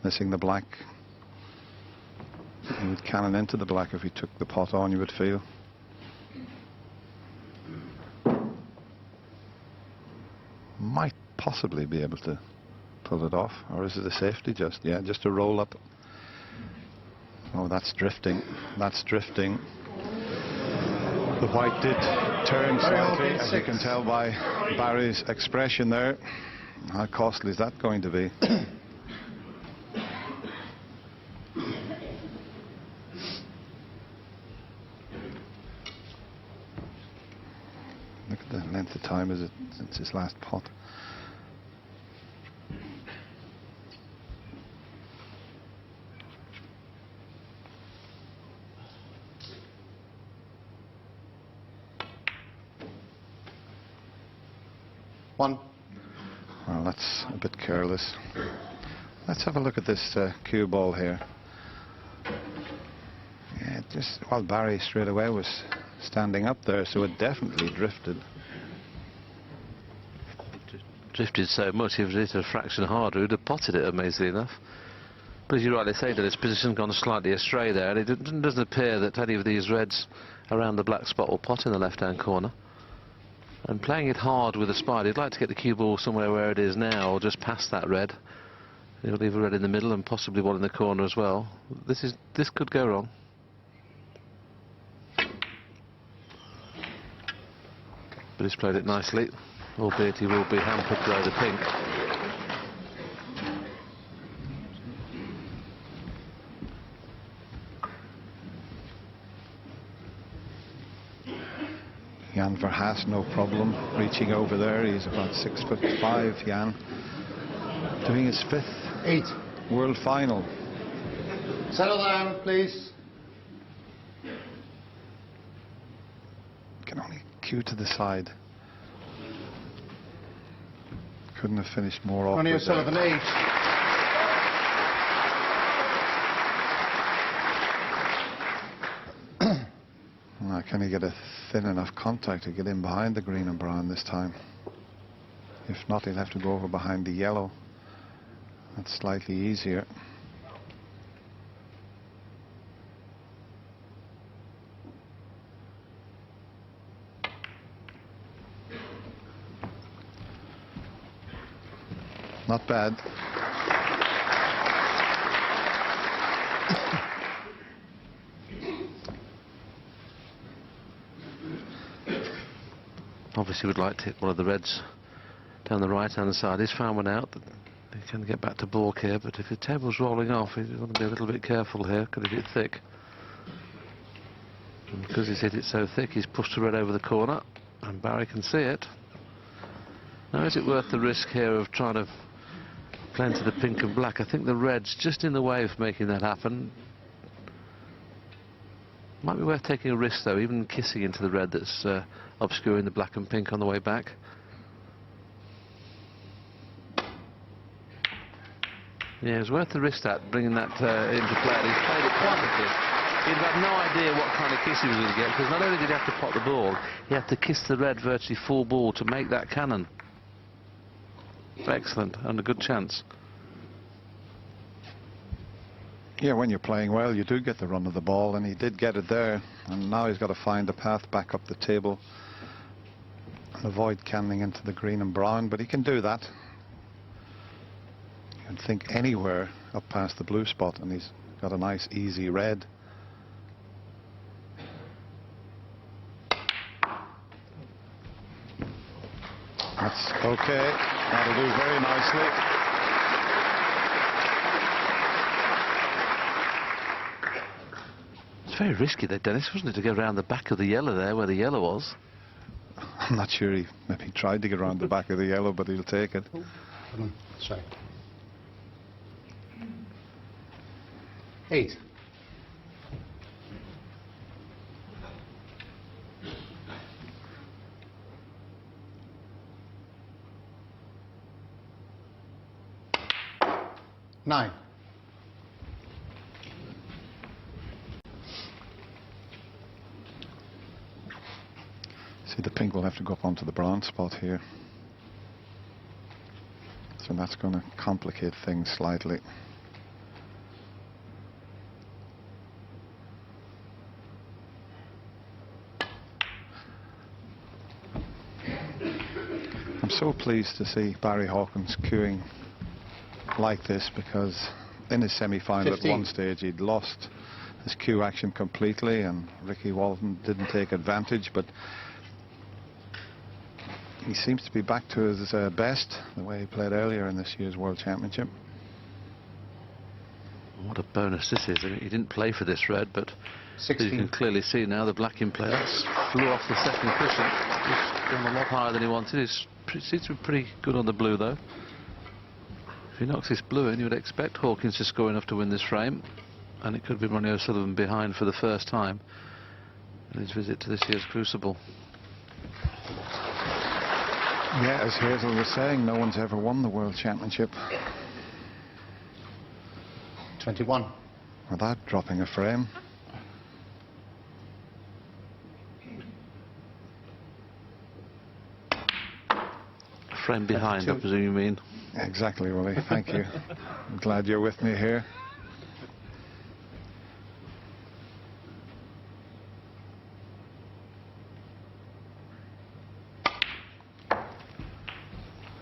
missing the black. He would cannon into the black if he took the pot on, you would feel. Might possibly be able to pull it off. Or is it a safety just? Yeah, just a roll up. Oh, that's drifting. That's drifting. The white did turn slightly, as you can tell by Barry's expression there. How costly is that going to be? Look at the length of time is it since his last pot. One. Well, that's a bit careless. Let's have a look at this cue ball here. Yeah, just well, Barry straight away was standing up there, so it definitely drifted. Drifted so much, if it hit a fraction harder, he'd have potted it, amazingly enough. But as you rightly say, that his position gone slightly astray there, and it doesn't appear that any of these reds around the black spot will pot in the left-hand corner. And playing it hard with the spider, he'd like to get the cue ball somewhere where it is now, or just past that red. He'll leave a red in the middle and possibly one in the corner as well. This could go wrong. But he's played it nicely, albeit he will be hampered by the pink. Jan Verhaas, no problem reaching over there. He's about 6'5", Jan. Doing his 5th World Final. Settle down, please. Can only cue to the side. Couldn't have finished more off. Ronnie O Sullivan, 8. Can he get a thin enough contact to get in behind the green and brown this time? If not, he'll have to go over behind the yellow. That's slightly easier. Not bad. Obviously would like to hit one of the reds down the right-hand side. He's found one out. He can get back to balk here, but if the table's rolling off, he's got to be a little bit careful here. Could hit it thick. And because he's hit it so thick, he's pushed the red over the corner, and Barry can see it. Now, is it worth the risk here of trying to play into the pink and black? I think the red's just in the way of making that happen. Might be worth taking a risk, though, even kissing into the red that's obscuring the black and pink on the way back. Yeah, it was worth the risk, that bringing that into play. He's played it perfectly. He'd had no idea what kind of kiss he was going to get, because not only did he have to pot the ball, he had to kiss the red virtually full ball to make that cannon. Excellent, and a good chance. Yeah, when you're playing well, you do get the run of the ball, and he did get it there. And now he's got to find a path back up the table and avoid canning into the green and brown, but he can do that. You can think anywhere up past the blue spot, and he's got a nice, easy red. That's okay. That'll do very nicely. It's very risky there, Dennis, wasn't it, to go around the back of the yellow there, where the yellow was? I'm not sure he maybe tried to get around the back of the yellow, but he'll take it. Sorry. 8. Nine. See, the pink will have to go up onto the brown spot here. So that's going to complicate things slightly. I'm so pleased to see Barry Hawkins cueing like this, because in his semi-final at 15. one stage he'd lost his cue action completely, and Ricky Walton didn't take advantage, but he seems to be back to his best, the way he played earlier in this year's World Championship. What a bonus this is. I mean, he didn't play for this red, but as you 16. can clearly see now, the black in play flew off the second cushion. It's gone a lot higher than he wanted. He seems to be pretty good on the blue, though. If he knocks this blue in, you would expect Hawkins to score enough to win this frame, and it could be Ronnie O Sullivan behind for the first time in his visit to this year's Crucible. Yeah, as Hazel was saying, no one's ever won the World Championship 21. without dropping a frame. A frame behind, I 22. presume you mean. Exactly, Willie. Thank you. I'm glad you're with me here.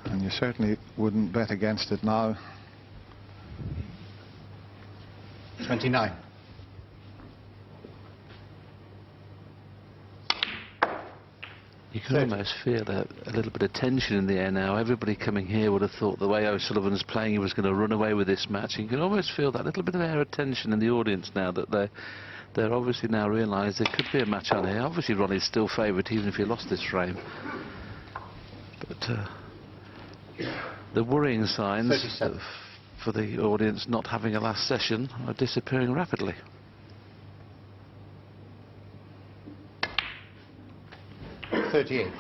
And you certainly wouldn't bet against it now. 29. You can almost feel a little bit of tension in the air now. Everybody coming here would have thought the way O'Sullivan's playing, he was going to run away with this match. You can almost feel that little bit of air of tension in the audience now, that they're obviously now realised there could be a match on here. Obviously Ronnie's still favoured even if he lost this frame. But the worrying signs 37. for the audience not having a last session are disappearing rapidly. $38.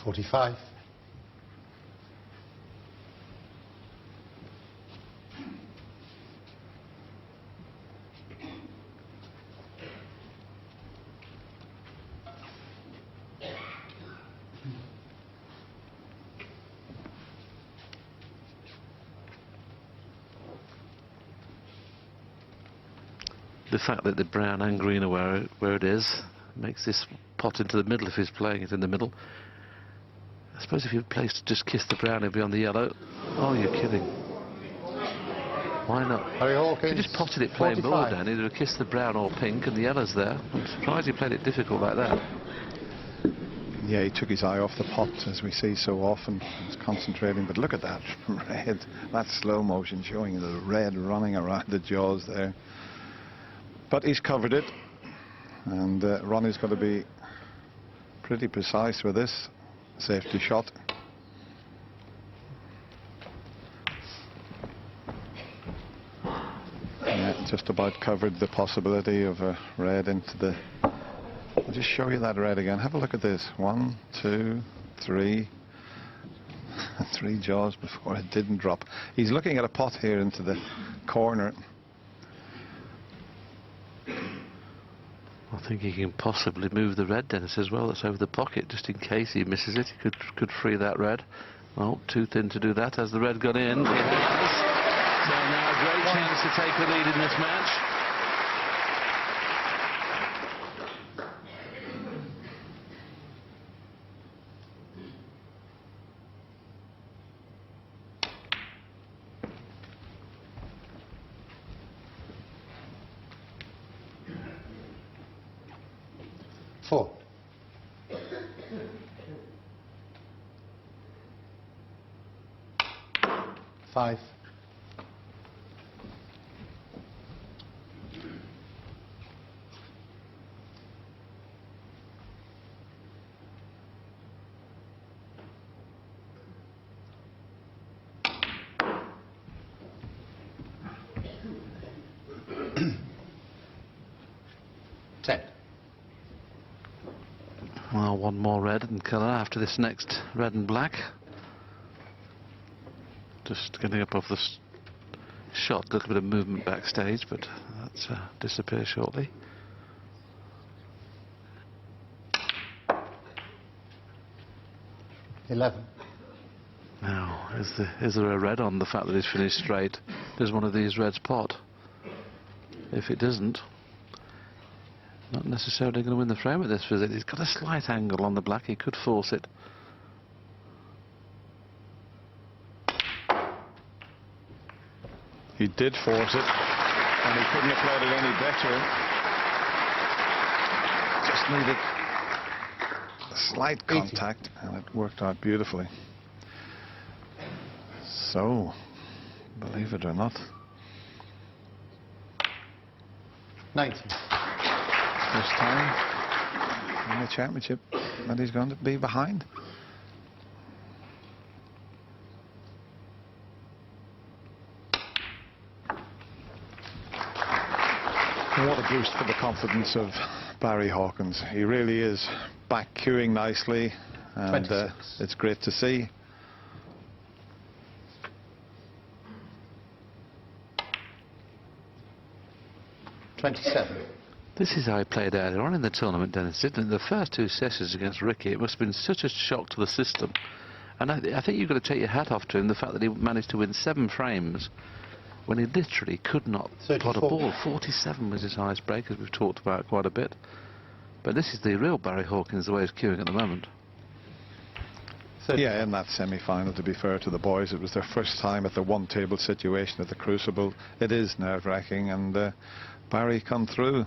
$45. The fact that the brown and green are where it is makes this pot into the middle if he's playing it in the middle. I suppose if he plays to just kiss the brown, he'll be on the yellow. Oh, you're kidding. Why not? Harry If Hawkins. he just potted it plain ball 45. down, he'd have kissed the brown or pink and the yellow's there. I'm surprised he played it difficult like that. Yeah, he took his eye off the pot, as we see so often. He was concentrating, but look at that red. That slow motion showing the red running around the jaws there. But he's covered it, and Ronnie's got to be pretty precise with this safety shot. Yeah, just about covered the possibility of a red into the... I'll just show you that red again. Have a look at this. 1, 2, 3. 3 jaws before it didn't drop. He's looking at a pot here into the corner. I think he can possibly move the red, Dennis, as well. That's over the pocket, just in case he misses it. He could free that red. Well, too thin to do that. Has the red gone in? It has. So now a great chance to take the lead in this match. $4. $5. $10. Well, one more red in colour after this next red and black. Just getting up off the shot, a little bit of movement backstage, but that's disappear shortly. 11. Now, is there a red on the fact that he's finished straight? Does one of these reds pot? If it doesn't, not necessarily going to win the frame with this visit. He's got a slight angle on the black. He could force it. He did force it, and he couldn't have played it any better. Just needed a slight contact, and it worked out beautifully. So, believe it or not, 90. first time in the championship that he's going to be behind. What a boost for the confidence of Barry Hawkins. He really is back queuing nicely, and it's great to see. This is how he played earlier on in the tournament, Dennis, didn't it? The first two sessions against Ricky, it must have been such a shock to the system. And I think you've got to take your hat off to him, the fact that he managed to win 7 frames when he literally could not pot a ball. 47 was his highest break, as we've talked about quite a bit. But this is the real Barry Hawkins, the way he's queuing at the moment. Yeah, in that semi-final, to be fair to the boys, it was their first time at the one-table situation at the Crucible. It is nerve-wracking, and Barry come through.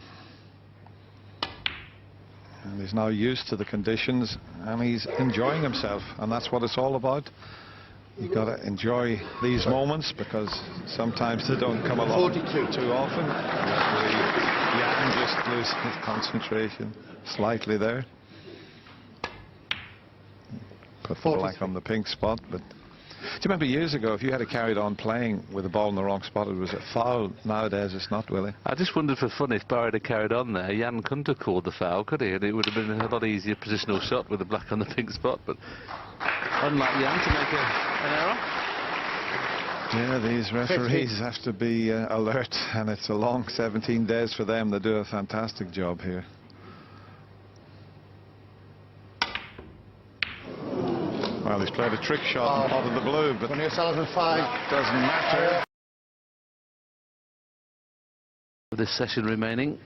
And he's now used to the conditions, and he's enjoying himself, and that's what it's all about. You've got to enjoy these moments, because sometimes they don't come along too often. Jan just loses his concentration slightly there. Put the black on the pink spot, but do you remember years ago, if you had a carried on playing with the ball in the wrong spot, it was a foul? Nowadays it's not, Willie. I just wondered for fun if Barry had carried on there, Jan couldn't have called the foul, could he? And it would have been a lot easier positional shot with the black on the pink spot, but unlike Jan to make an error. Yeah, these referees have to be alert, and it's a long 17 days for them. They do a fantastic job here. Well, he's played a trick shot and potted the blue, but Ronnie O Sullivan 5. doesn't matter. With this session remaining,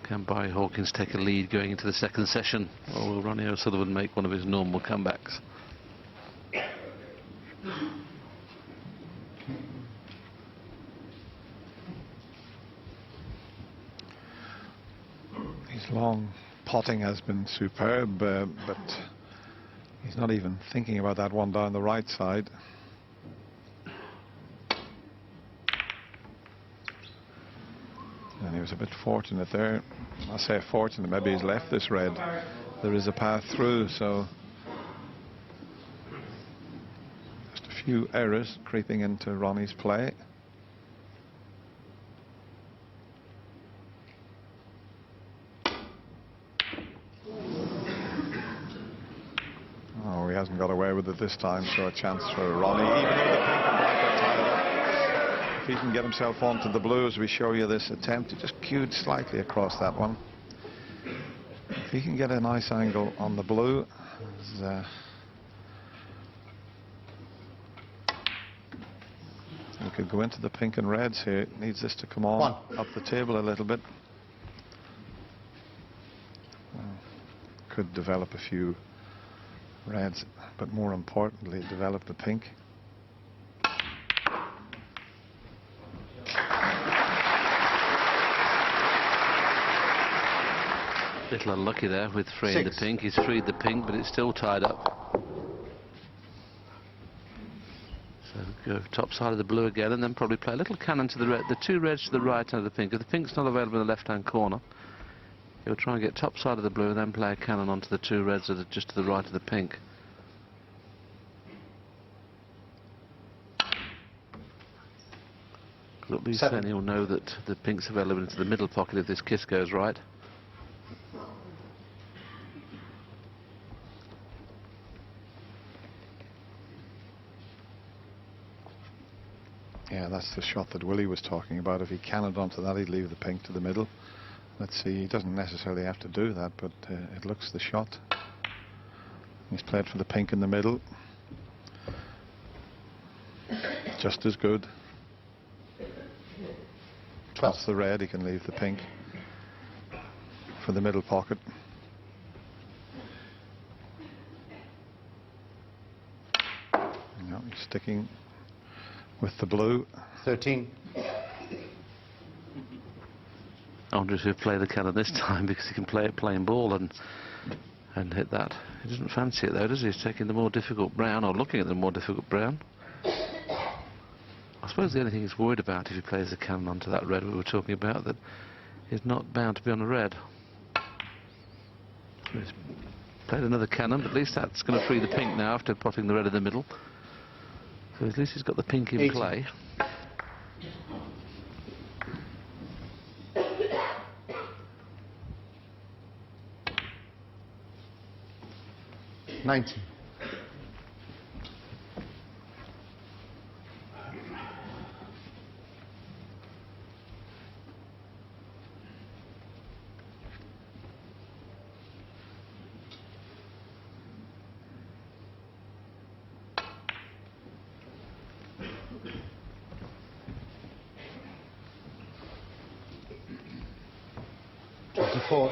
can Barry Hawkins take a lead going into the second session, or will Ronnie O Sullivan make one of his normal comebacks? His long potting has been superb, but he's not even thinking about that one down the right side. And he was a bit fortunate there. I say fortunate, maybe he's left this red. There is a path through, so just a few errors creeping into Ronnie's play. Oh, he hasn't got away with it this time, so a chance for Ronnie, even though the pink and black are tied up. If he can get himself onto the blue, as we show you this attempt, he just cued slightly across that one. If he can get a nice angle on the blue, he could go into the pink and reds here. It needs this to come on up the table a little bit. Could develop a few reds, but more importantly, develop the pink. Little unlucky there with freeing the pink. He's freed the pink, but it's still tied up. So go top side of the blue again, and then probably play a little cannon to the red. The two reds to the right hand of the pink. If the pink's not available in the left-hand corner, he'll try and get top side of the blue and then play a cannon onto the two reds that are just to the right of the pink. At least then he'll know that the pink's available into the middle pocket if this kiss goes right. Yeah, that's the shot that Willie was talking about. If he cannoned onto that, he'd leave the pink to the middle. Let's see, he doesn't necessarily have to do that, but it looks the shot. He's played for the pink in the middle. Just as good. Toss the red, he can leave the pink for the middle pocket. No, he's sticking with the blue. 13. I wonder if he'll play the cannon this time, because he can play it plain ball and hit that. He doesn't fancy it though, does he? He's taking the more difficult brown, or looking at the more difficult brown. I suppose the only thing he's worried about if he plays the cannon onto that red we were talking about, that he's not bound to be on a red. So he's played another cannon, but at least that's going to free the pink now after potting the red in the middle. So at least he's got the pink in 18. play. Nineteen. Four.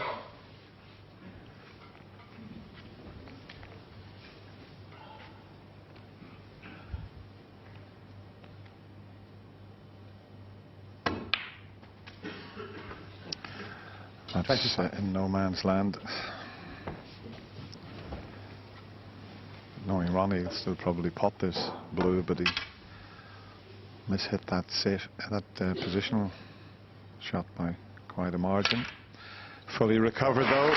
That's in no man's land. Knowing Ronnie, he'll still probably pot this blue, but he mishit that positional shot by quite a margin. Fully recovered though.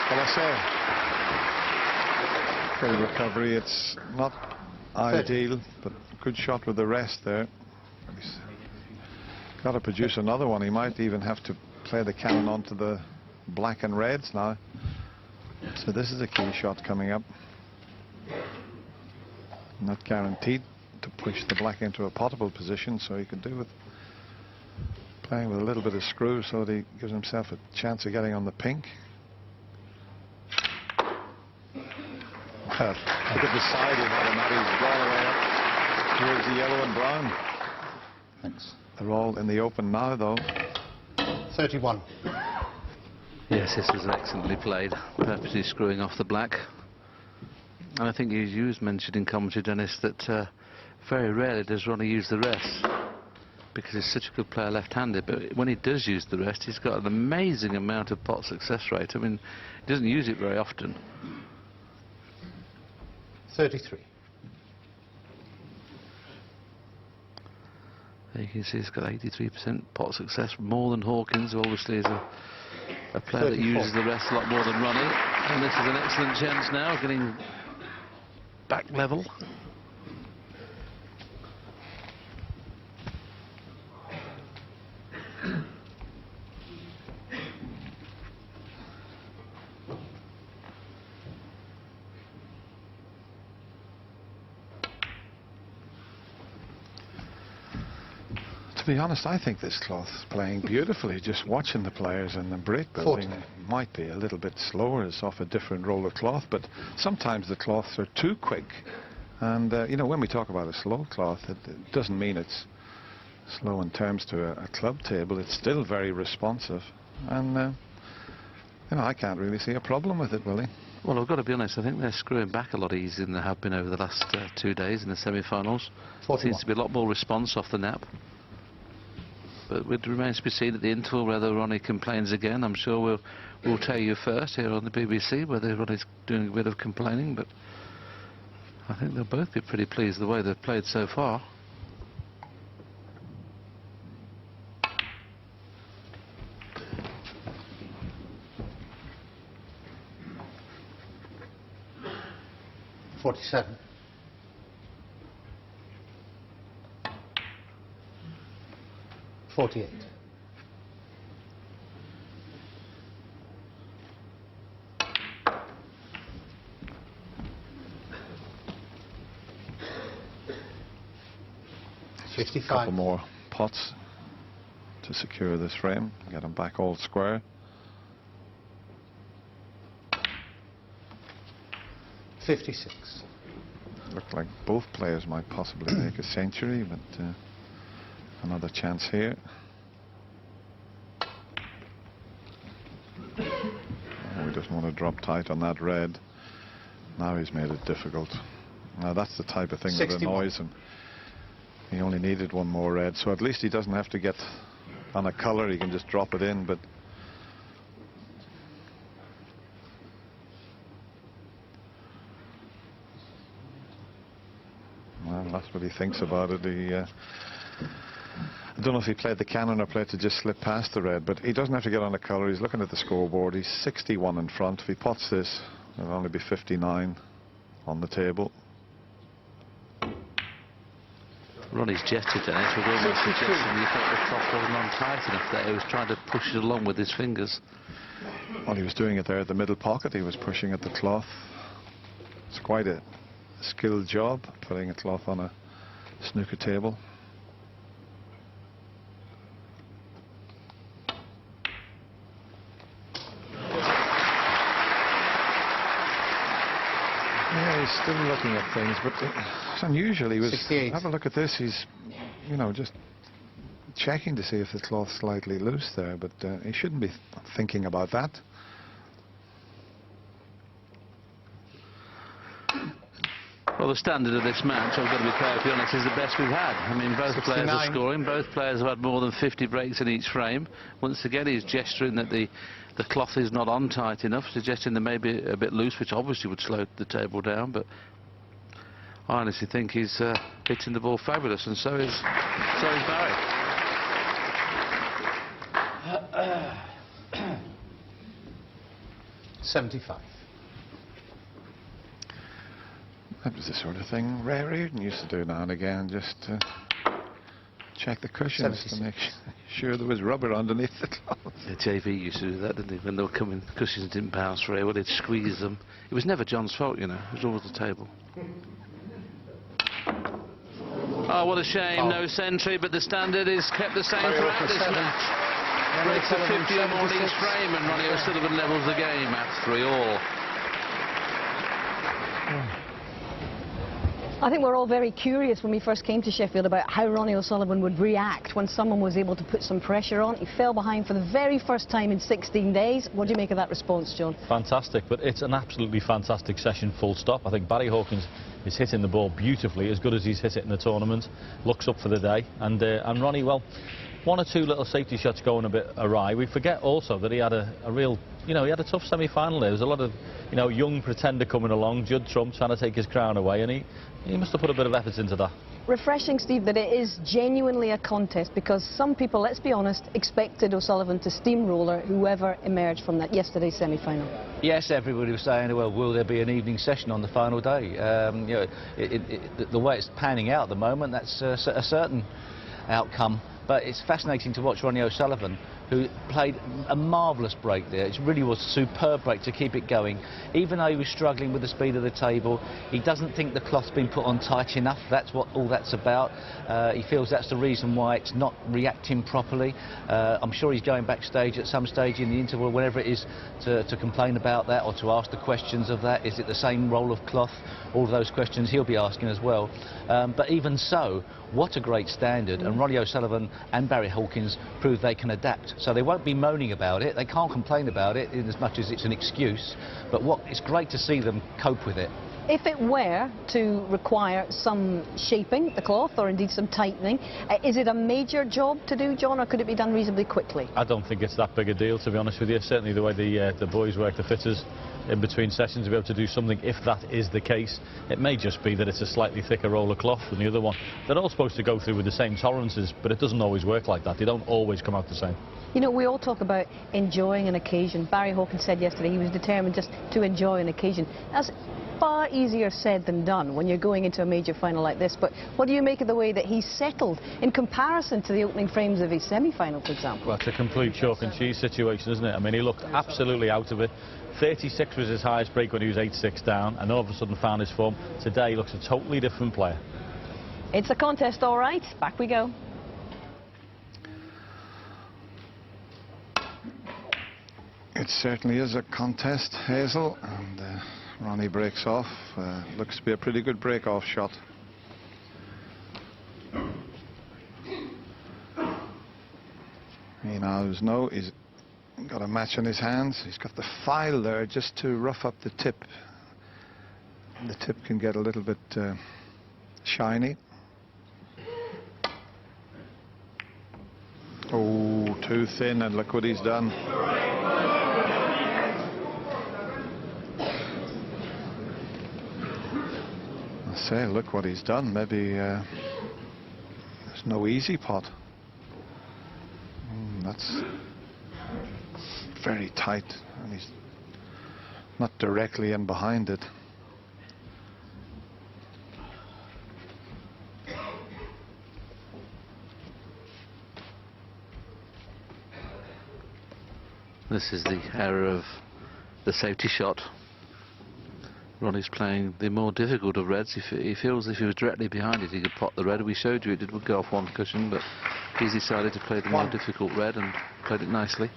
Well, I say, full recovery. It's not ideal, but good shot with the rest there. He's got to produce another one. He might even have to play the cannon onto the black and reds now. So this is a key shot coming up. Not guaranteed to push the black into a potable position, so he could do with playing with a little bit of screw so that he gives himself a chance of getting on the pink. Look at the side of that, and that is all the way up towards the yellow and brown. Thanks. They're all in the open now, though. 31. Yes, this was excellently played, purposely screwing off the black. And I think you mentioned in commentary, Dennis, that very rarely does Ronnie use the rest, because he's such a good player left-handed. But when he does use the rest, he's got an amazing amount of pot success rate. I mean, he doesn't use it very often. 33. There you can see he's got 83% pot success, more than Hawkins, who obviously is a player 34. that uses the rest a lot more than Ronnie. And this is an excellent chance now of getting back level. To be honest, I think this cloth is playing beautifully. Just watching the players and the break building might be a little bit slower. It's off a different roll of cloth, but sometimes the cloths are too quick. And, you know, when we talk about a slow cloth, it doesn't mean it's slow in terms to a club table. It's still very responsive. And, you know, I can't really see a problem with it, Willie. Well, I've got to be honest, I think they're screwing back a lot easier than they have been over the last 2 days in the semi-finals. Seems to be a lot more response off the nap. But it remains to be seen at the interval whether Ronnie complains again. I'm sure we'll tell you first here on the BBC whether Ronnie's doing a bit of complaining, but I think they'll both be pretty pleased the way they've played so far. $47. 48. A couple more pots to secure this frame, get him back all square. 56. Looked like both players might possibly make a century, but another chance here. Oh, he doesn't want to drop tight on that red. Now he's made it difficult. Now that's the type of thing 61. that annoys him. He only needed one more red, so at least he doesn't have to get on a colour. He can just drop it in, but well, that's what he thinks about it. I don't know if he played the cannon or played to just slip past the red, but he doesn't have to get on a colour. He's looking at the scoreboard. He's 61 in front. If he pots this, it'll only be 59 on the table. Ronnie's jetted it. It was almost suggesting he felt the cloth wasn't on tight enough there. He was trying to push it along with his fingers. Well, he was doing it there at the middle pocket. He was pushing at the cloth. It's quite a skilled job, putting a cloth on a snooker table. Yeah, he's still looking at things, but it's unusual. He was. 68. Have a look at this. He's, you know, just checking to see if the cloth's slightly loose there, but he shouldn't be thinking about that. Well, the standard of this match, I've got to be perfectly honest, is the best we've had. I mean, both players are 69. scoring. Both players have had more than 50 breaks in each frame. Once again, he's gesturing that the cloth is not on tight enough, suggesting they may be a bit loose, which obviously would slow the table down. But I honestly think he's hitting the ball fabulous, and so is Barry. 75. That was the sort of thing Ray Reardon used to do now and again, just to check the cushions to make sure there was rubber underneath the cloth. The JV used to do that, didn't he? When they were coming, cushions didn't bounce very well, they'd squeeze them. It was never John's fault, you know. It was always the table. Oh, what a shame. No century, but the standard is kept the same throughout this match. Breaks of 50 or more in each frame, and Ronnie O Sullivan levels the game at 3-all. I think we're all very curious when we first came to Sheffield about how Ronnie O'Sullivan would react when someone was able to put some pressure on. He fell behind for the very first time in 16 days. What do you make of that response, John? Fantastic, but it's an absolutely fantastic session, full stop. I think Barry Hawkins is hitting the ball beautifully, as good as he's hit it in the tournament. Looks up for the day. And Ronnie, well, one or two little safety shots going a bit awry. We forget also that he had a real, you know, he had a tough semi-final there. There was a lot of, you know, young pretender coming along, Judd Trump trying to take his crown away, and he must have put a bit of effort into that. Refreshing, Steve, that it is genuinely a contest, because some people, let's be honest, expected O'Sullivan to steamroller whoever emerged from that yesterday's semi-final. Yes, everybody was saying, well, will there be an evening session on the final day? You know, the way it's panning out at the moment, that's a certain outcome. But it's fascinating to watch Ronnie O'Sullivan, who played a marvellous break there. It really was a superb break to keep it going. Even though he was struggling with the speed of the table, he doesn't think the cloth's been put on tight enough. That's what all that's about. He feels that's the reason why it's not reacting properly. I'm sure he's going backstage at some stage in the interval, whenever it is, to complain about that or to ask the questions of that. Is it the same roll of cloth? All of those questions he'll be asking as well. But even so, what a great standard, and Ronnie O'Sullivan and Barry Hawkins prove they can adapt. So they won't be moaning about it, they can't complain about it in as much as it's an excuse, but it's great to see them cope with it. If it were to require some shaping, the cloth, or indeed some tightening, is it a major job to do, John, or could it be done reasonably quickly? I don't think it's that big a deal, to be honest with you. Certainly the way the boys work, the fitters, in between sessions to be able to do something, if that is the case. It may just be that it's a slightly thicker roll of cloth than the other one. They're all supposed to go through with the same tolerances, but it doesn't always work like that. They don't always come out the same. You know, we all talk about enjoying an occasion. Barry Hawkins said yesterday he was determined just to enjoy an occasion. That's far easier said than done when you're going into a major final like this. But what do you make of the way that he's settled in comparison to the opening frames of his semi-final, for example? Well, it's a complete chalk and cheese situation, isn't it? I mean, he looked absolutely out of it. 36 was his highest break when he was 8-6 down, and all of a sudden found his form. Today he looks a totally different player. It's a contest, all right. Back we go. It certainly is a contest, Hazel, and Ronnie breaks off. Looks to be a pretty good break-off shot. He knows he's got a match in his hands. He's got the file there just to rough up the tip. The tip can get a little bit shiny. Oh, too thin, and look what he's done. I say, look what he's done. Maybe there's no easy pot. That's very tight, and he's not directly in behind it. This is the error of the safety shot. Ronnie's playing the more difficult of reds. He feels if he was directly behind it, he could pot the red. We showed you it would go off one cushion, but he's decided to play the more difficult red and played it nicely.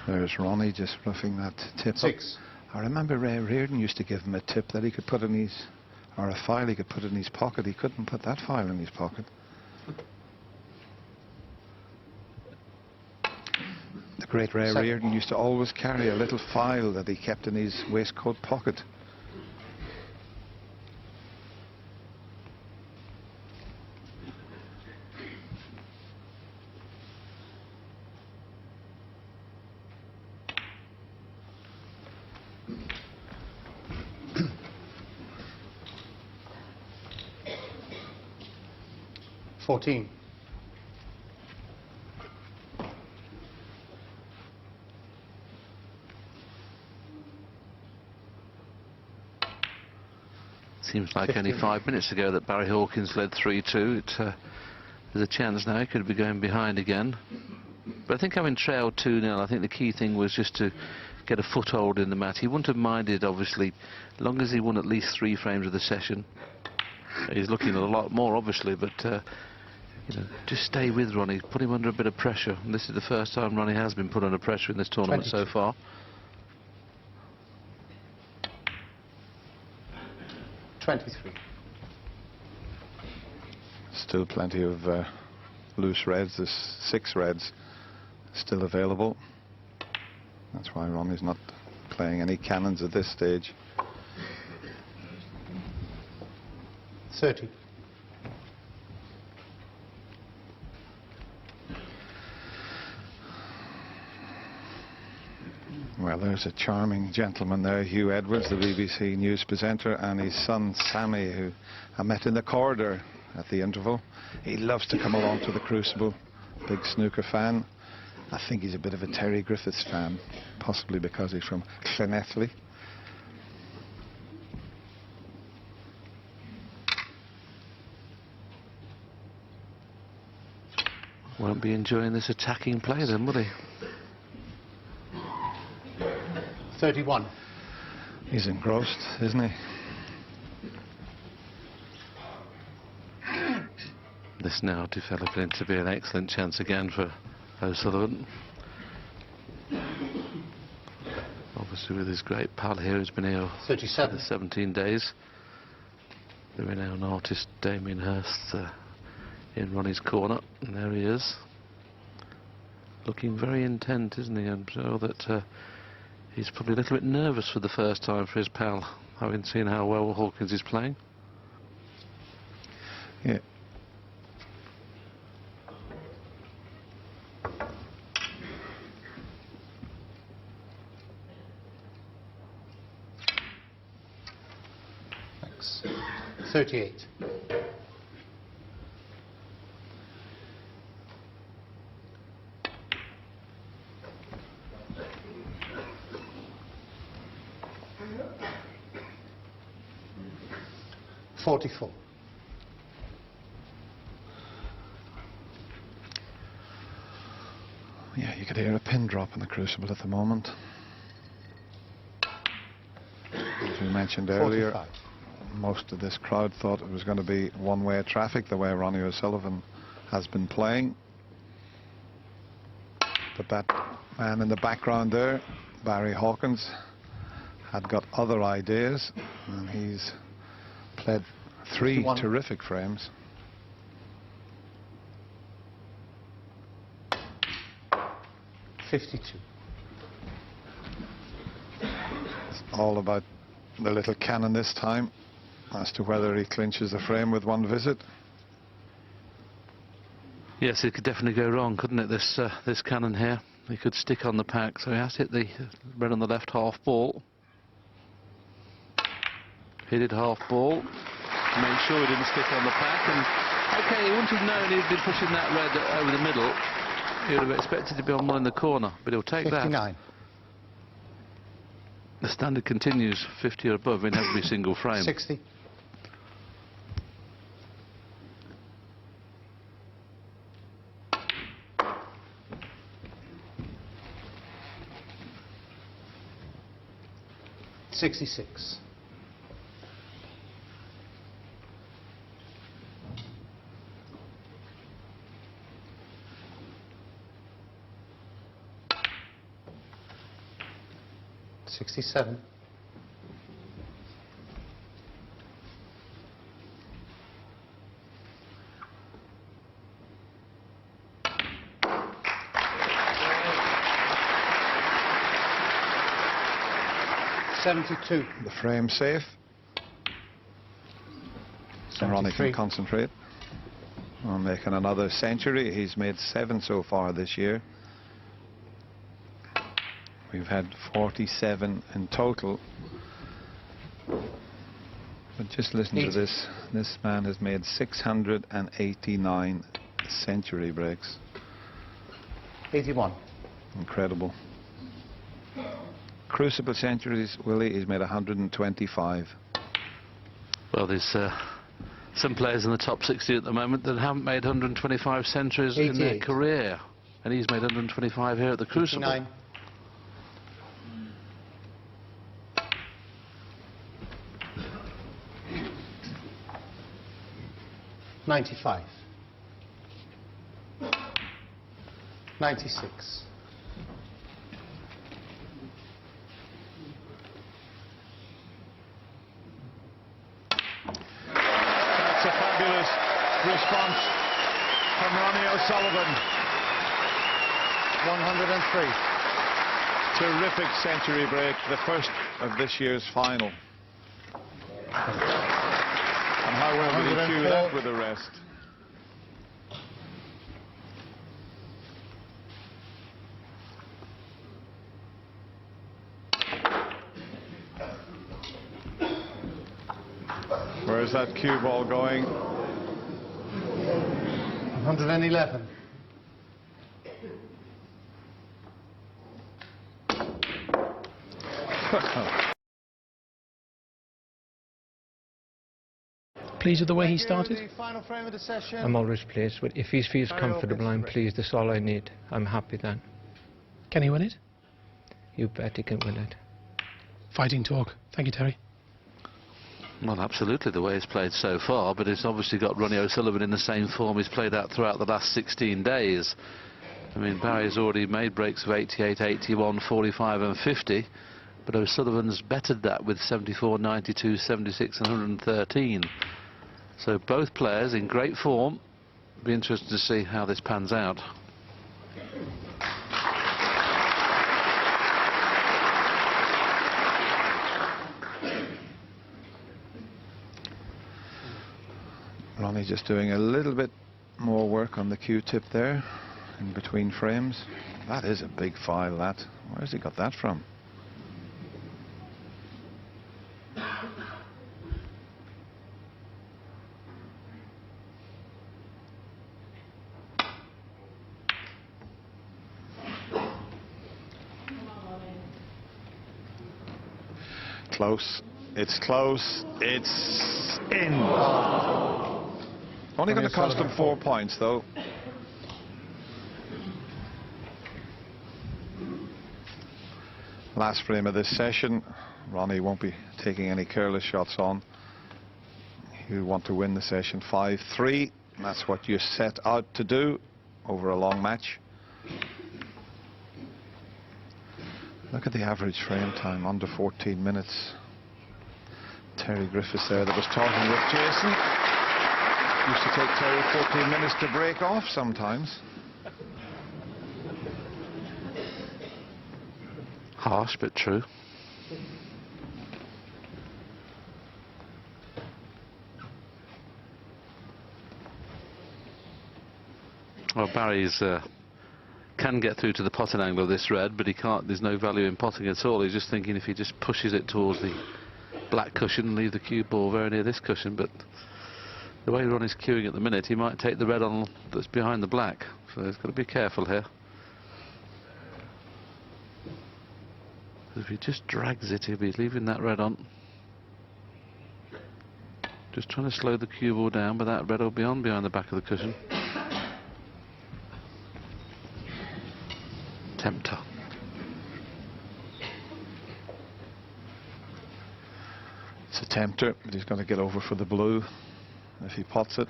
There's Ronnie just roughing that tip 6. up. I remember Ray Reardon used to give him a tip that he could put in his, or a file he could put in his pocket. He couldn't put that file in his pocket. The great Ray Reardon used to always carry a little file that he kept in his waistcoat pocket. $14. Seems like 15. only 5 minutes ago that Barry Hawkins led 3-2. There's a chance now he could be going behind again. But I think having trailed 2-0, I think the key thing was just to get a foothold in the match. He wouldn't have minded, obviously, as long as he won at least 3 frames of the session. He's looking at a lot more, obviously, but you know, just stay with Ronnie, put him under a bit of pressure. And this is the first time Ronnie has been put under pressure in this tournament 22. so far. $23. Still plenty of loose reds. There's 6 reds still available. That's why Ronnie's not playing any cannons at this stage. 30. Well, there's a charming gentleman there, Hugh Edwards, the BBC News presenter, and his son Sammy, who I met in the corridor at the interval. He loves to come along to the Crucible, big snooker fan. I think he's a bit of a Terry Griffiths fan, possibly because he's from Llanelli. Won't be enjoying this attacking play then, will he? 31. He's engrossed, isn't he? This now developing to be an excellent chance again for O'Sullivan. Obviously with his great pal here who's been here 37. 17 days. The renowned artist Damien Hirst in Ronnie's corner, and there he is. Looking very intent, isn't he? I'm sure that he's probably a little bit nervous for the first time for his pal, having seen how well Hawkins is playing. Yeah. Thanks. 38. $44. Yeah, you could hear a pin drop in the Crucible at the moment. As we mentioned earlier, 45. most of this crowd thought it was going to be one-way traffic, the way Ronnie O Sullivan has been playing. But that man in the background there, Barry Hawkins, had got other ideas, and he's played 3 51. terrific frames. 52. It's all about the little cannon this time, as to whether he clinches the frame with one visit. Yes, it could definitely go wrong, couldn't it, this cannon here? He could stick on the pack, so he has to hit the red on the left half ball. Hit it half ball. Made sure he didn't stick on the pack, and okay, he wouldn't have known he'd been pushing that red over the middle. He would have expected to be on one in the corner, but he'll take 59. that. The standard continues 50 or above in every single frame. 60. $66. $67. $72. The frame safe. And Ronnie can 73. concentrate on making another century. He's made 7 so far this year. We've had 47 in total. But just listen to this. This man has made 689 century breaks. 81. Incredible. Crucible centuries, Willie, he's made 125. Well, there's some players in the top 60 at the moment that haven't made 125 centuries in their 88. career, and he's made 125 here at the Crucible. 59. $95. 96. That's a fabulous response from Ronnie O Sullivan. 103. Terrific century break, the first of this year's final. And how well did he cue that with the rest? Where's that cue ball going? 111. Pleased with the way he started? Final frame of the session. I'm always pleased. But if he feels comfortable, I'm pleased. That's all I need. I'm happy then. Can he win it? You bet he can win it. Fighting talk. Thank you, Terry. Well, absolutely, the way he's played so far, but he's obviously got Ronnie O Sullivan in the same form he's played out throughout the last 16 days. I mean, Barry's already made breaks of 88, 81, 45 and 50, but O'Sullivan's bettered that with 74, 92, 76 and 113. So both players in great form. Be interested to see how this pans out. Ronnie just doing a little bit more work on the Q-tip there in between frames. That is a big file, that. Where's he got that from? Close. It's close. It's in. Only going to cost him 4 points, though. Last frame of this session. Ronnie won't be taking any careless shots on. He'll want to win the session 5-3. That's what you set out to do over a long match. Look at the average frame time, under 14 minutes. Terry Griffiths there that was talking with Jason. Used to take Terry 14 minutes to break off sometimes. Harsh, but true. Well, Barry's can get through to the potting angle of this red, but he can't. There's no value in potting at all. He's just thinking if he just pushes it towards the black cushion and leave the cue ball very near this cushion. But the way Ronnie's cueing at the minute, he might take the red on that's behind the black. So he's got to be careful here. If he just drags it, he'll be leaving that red on. Just trying to slow the cue ball down, but that red will be on behind the back of the cushion. Tempter. It's a tempter, but he's got to get over for the blue if he pots it.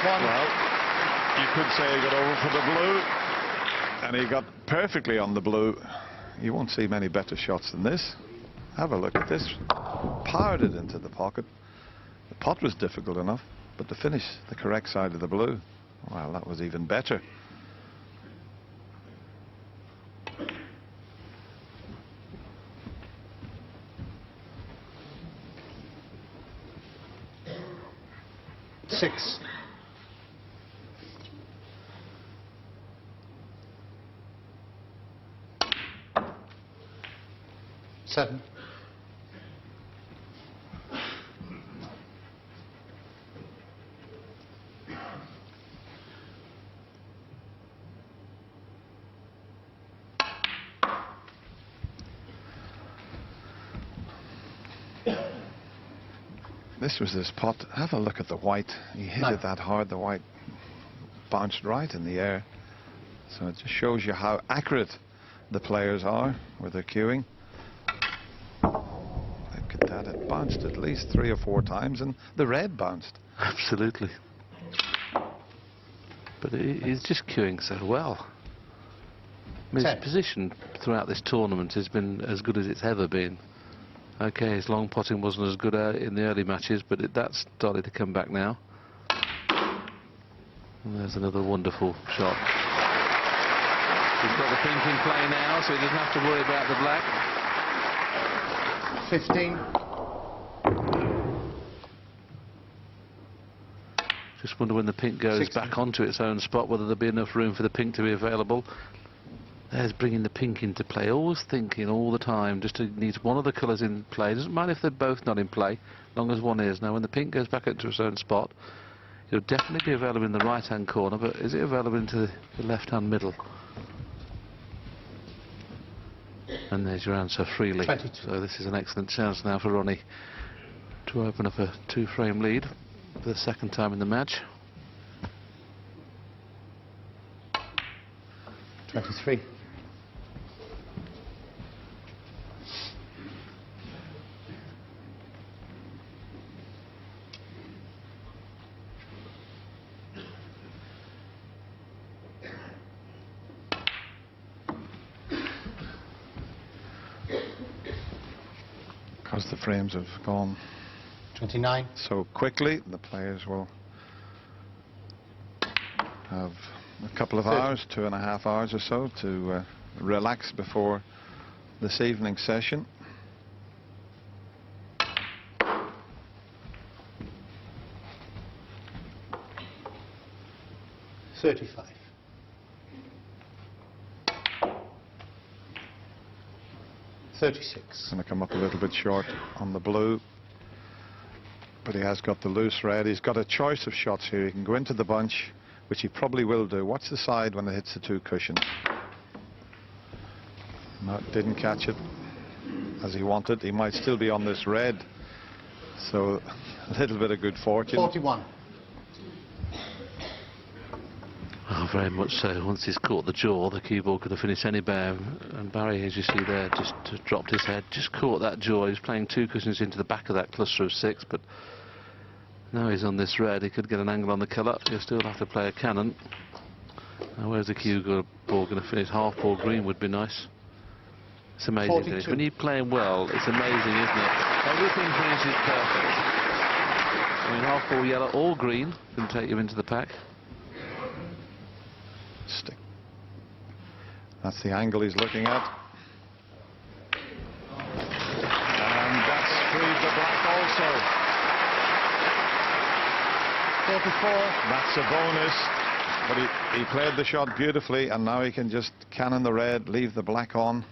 Well, you could say he got over for the blue, and he got perfectly on the blue. You won't see many better shots than this. Have a look at this. Powered it into the pocket. The pot was difficult enough, but to finish the correct side of the blue, well, that was even better. Six. Seven. This was his pot. Have a look at the white. He hit it that hard, the white bounced right in the air. So it just shows you how accurate the players are with their cueing. Look at that, it bounced at least 3 or 4 times, and the red bounced. Absolutely. But he's just cueing so well. I mean, his position throughout this tournament has been as good as it's ever been. Okay, his long potting wasn't as good in the early matches, but that's started to come back now. And there's another wonderful shot. He's got the pink in play now, so he doesn't have to worry about the black. 15. Just wonder when the pink goes 16. back onto its own spot, whether there'll be enough room for the pink to be available. There's bringing the pink into play, always thinking all the time, just to need one of the colours in play. Doesn't matter if they're both not in play, as long as one is. Now, when the pink goes back into its own spot, it'll definitely be available in the right-hand corner, but is it available into the left-hand middle? And there's your answer, freely. 22. So this is an excellent chance now for Ronnie to open up a 2-frame lead for the second time in the match. 23. Because the frames have gone 29. so quickly, the players will have a couple of hours, 2.5 hours or so, to relax before this evening's session. $35. 36. Going to come up a little bit short on the blue, but he has got the loose red. He's got a choice of shots here. He can go into the bunch, which he probably will do. Watch the side when it hits the 2 cushions. No, didn't catch it as he wanted. He might still be on this red, so little bit of good fortune. 41. Oh, very much so. Once he's caught the jaw, the cue ball could have finished any bear. And Barry, as you see there, just dropped his head, just caught that jaw. He was playing 2 cushions into the back of that cluster of 6, but now he's on this red. He could get an angle on the colour. He'll still have to play a cannon. Now, where's the cue ball going to finish? Half ball green would be nice. It's amazing. 42. Finish. When you're playing well, it's amazing, isn't it? Everything finishes perfect. I mean, half ball yellow or green can take you into the pack. Stick. That's the angle he's looking at. And that's freed the black also. 44. That's a bonus. But he played the shot beautifully, and now he can just cannon the red, leave the black on.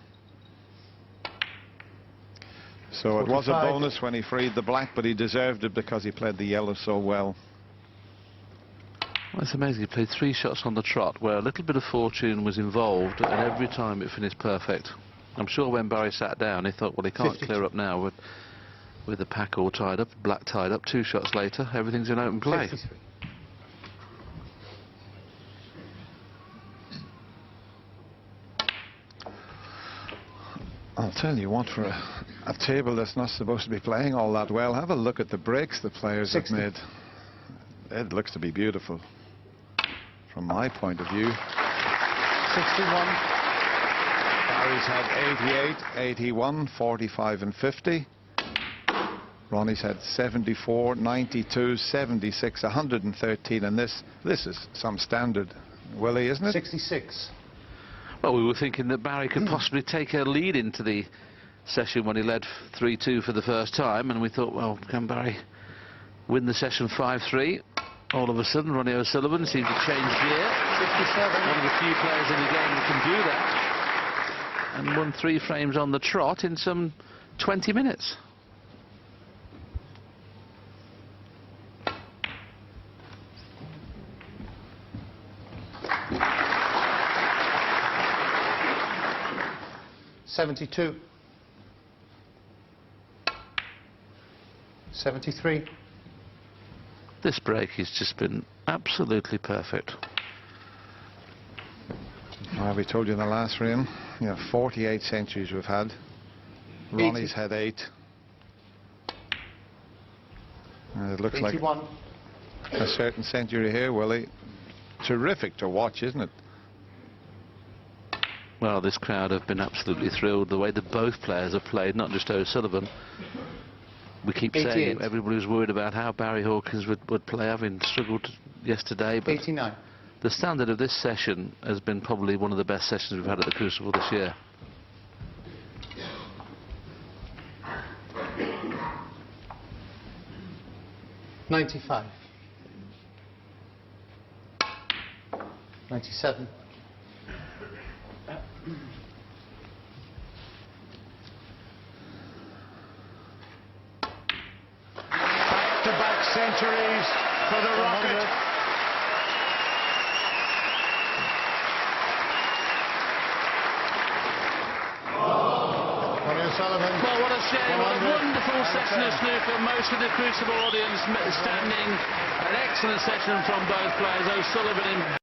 So it was a 45. bonus when he freed the black, but he deserved it because he played the yellow so well. Well, it's amazing. He played 3 shots on the trot where a little bit of fortune was involved, and every time it finished perfect. I'm sure when Barry sat down, he thought, well, he can't 52. clear up now with the pack all tied up, black tied up. 2 shots later, everything's in open play. 53. I'll tell you what, for a table that's not supposed to be playing all that well, have a look at the breaks the players 60. have made. It looks to be beautiful from my point of view. 61. Barry's had 88, 81, 45 and 50. Ronnie's had 74, 92, 76, 113, and this is some standard, Willie, isn't it? 66. Well, we were thinking that Barry could possibly take a lead into the session when he led 3-2 for the first time, and we thought, well, can Barry win the session 5-3? All of a sudden, Ronnie O Sullivan seemed to change gear. 67. One of the few players in the game who can do that, and won 3 frames on the trot in some 20 minutes. $72. 73. This break has just been absolutely perfect. Well, we told you in the last frame, 48 centuries we've had. Ronnie's had 8. And it looks 81. like a certain century here, Willie. Terrific to watch, isn't it? Well, this crowd have been absolutely thrilled the way that both players have played, not just O'Sullivan. We keep 88. saying everybody was worried about how Barry Hawkins would play, having struggled yesterday, but 89. the standard of this session has been probably one of the best sessions we've had at the Crucible this year. $95. 97. Back-to-back centuries for the Rocket. Ronnie O Sullivan. Well, what a shame, what a 100. wonderful session of snooker. Most of the Crucible audience standing. An excellent session from both players. O'Sullivan in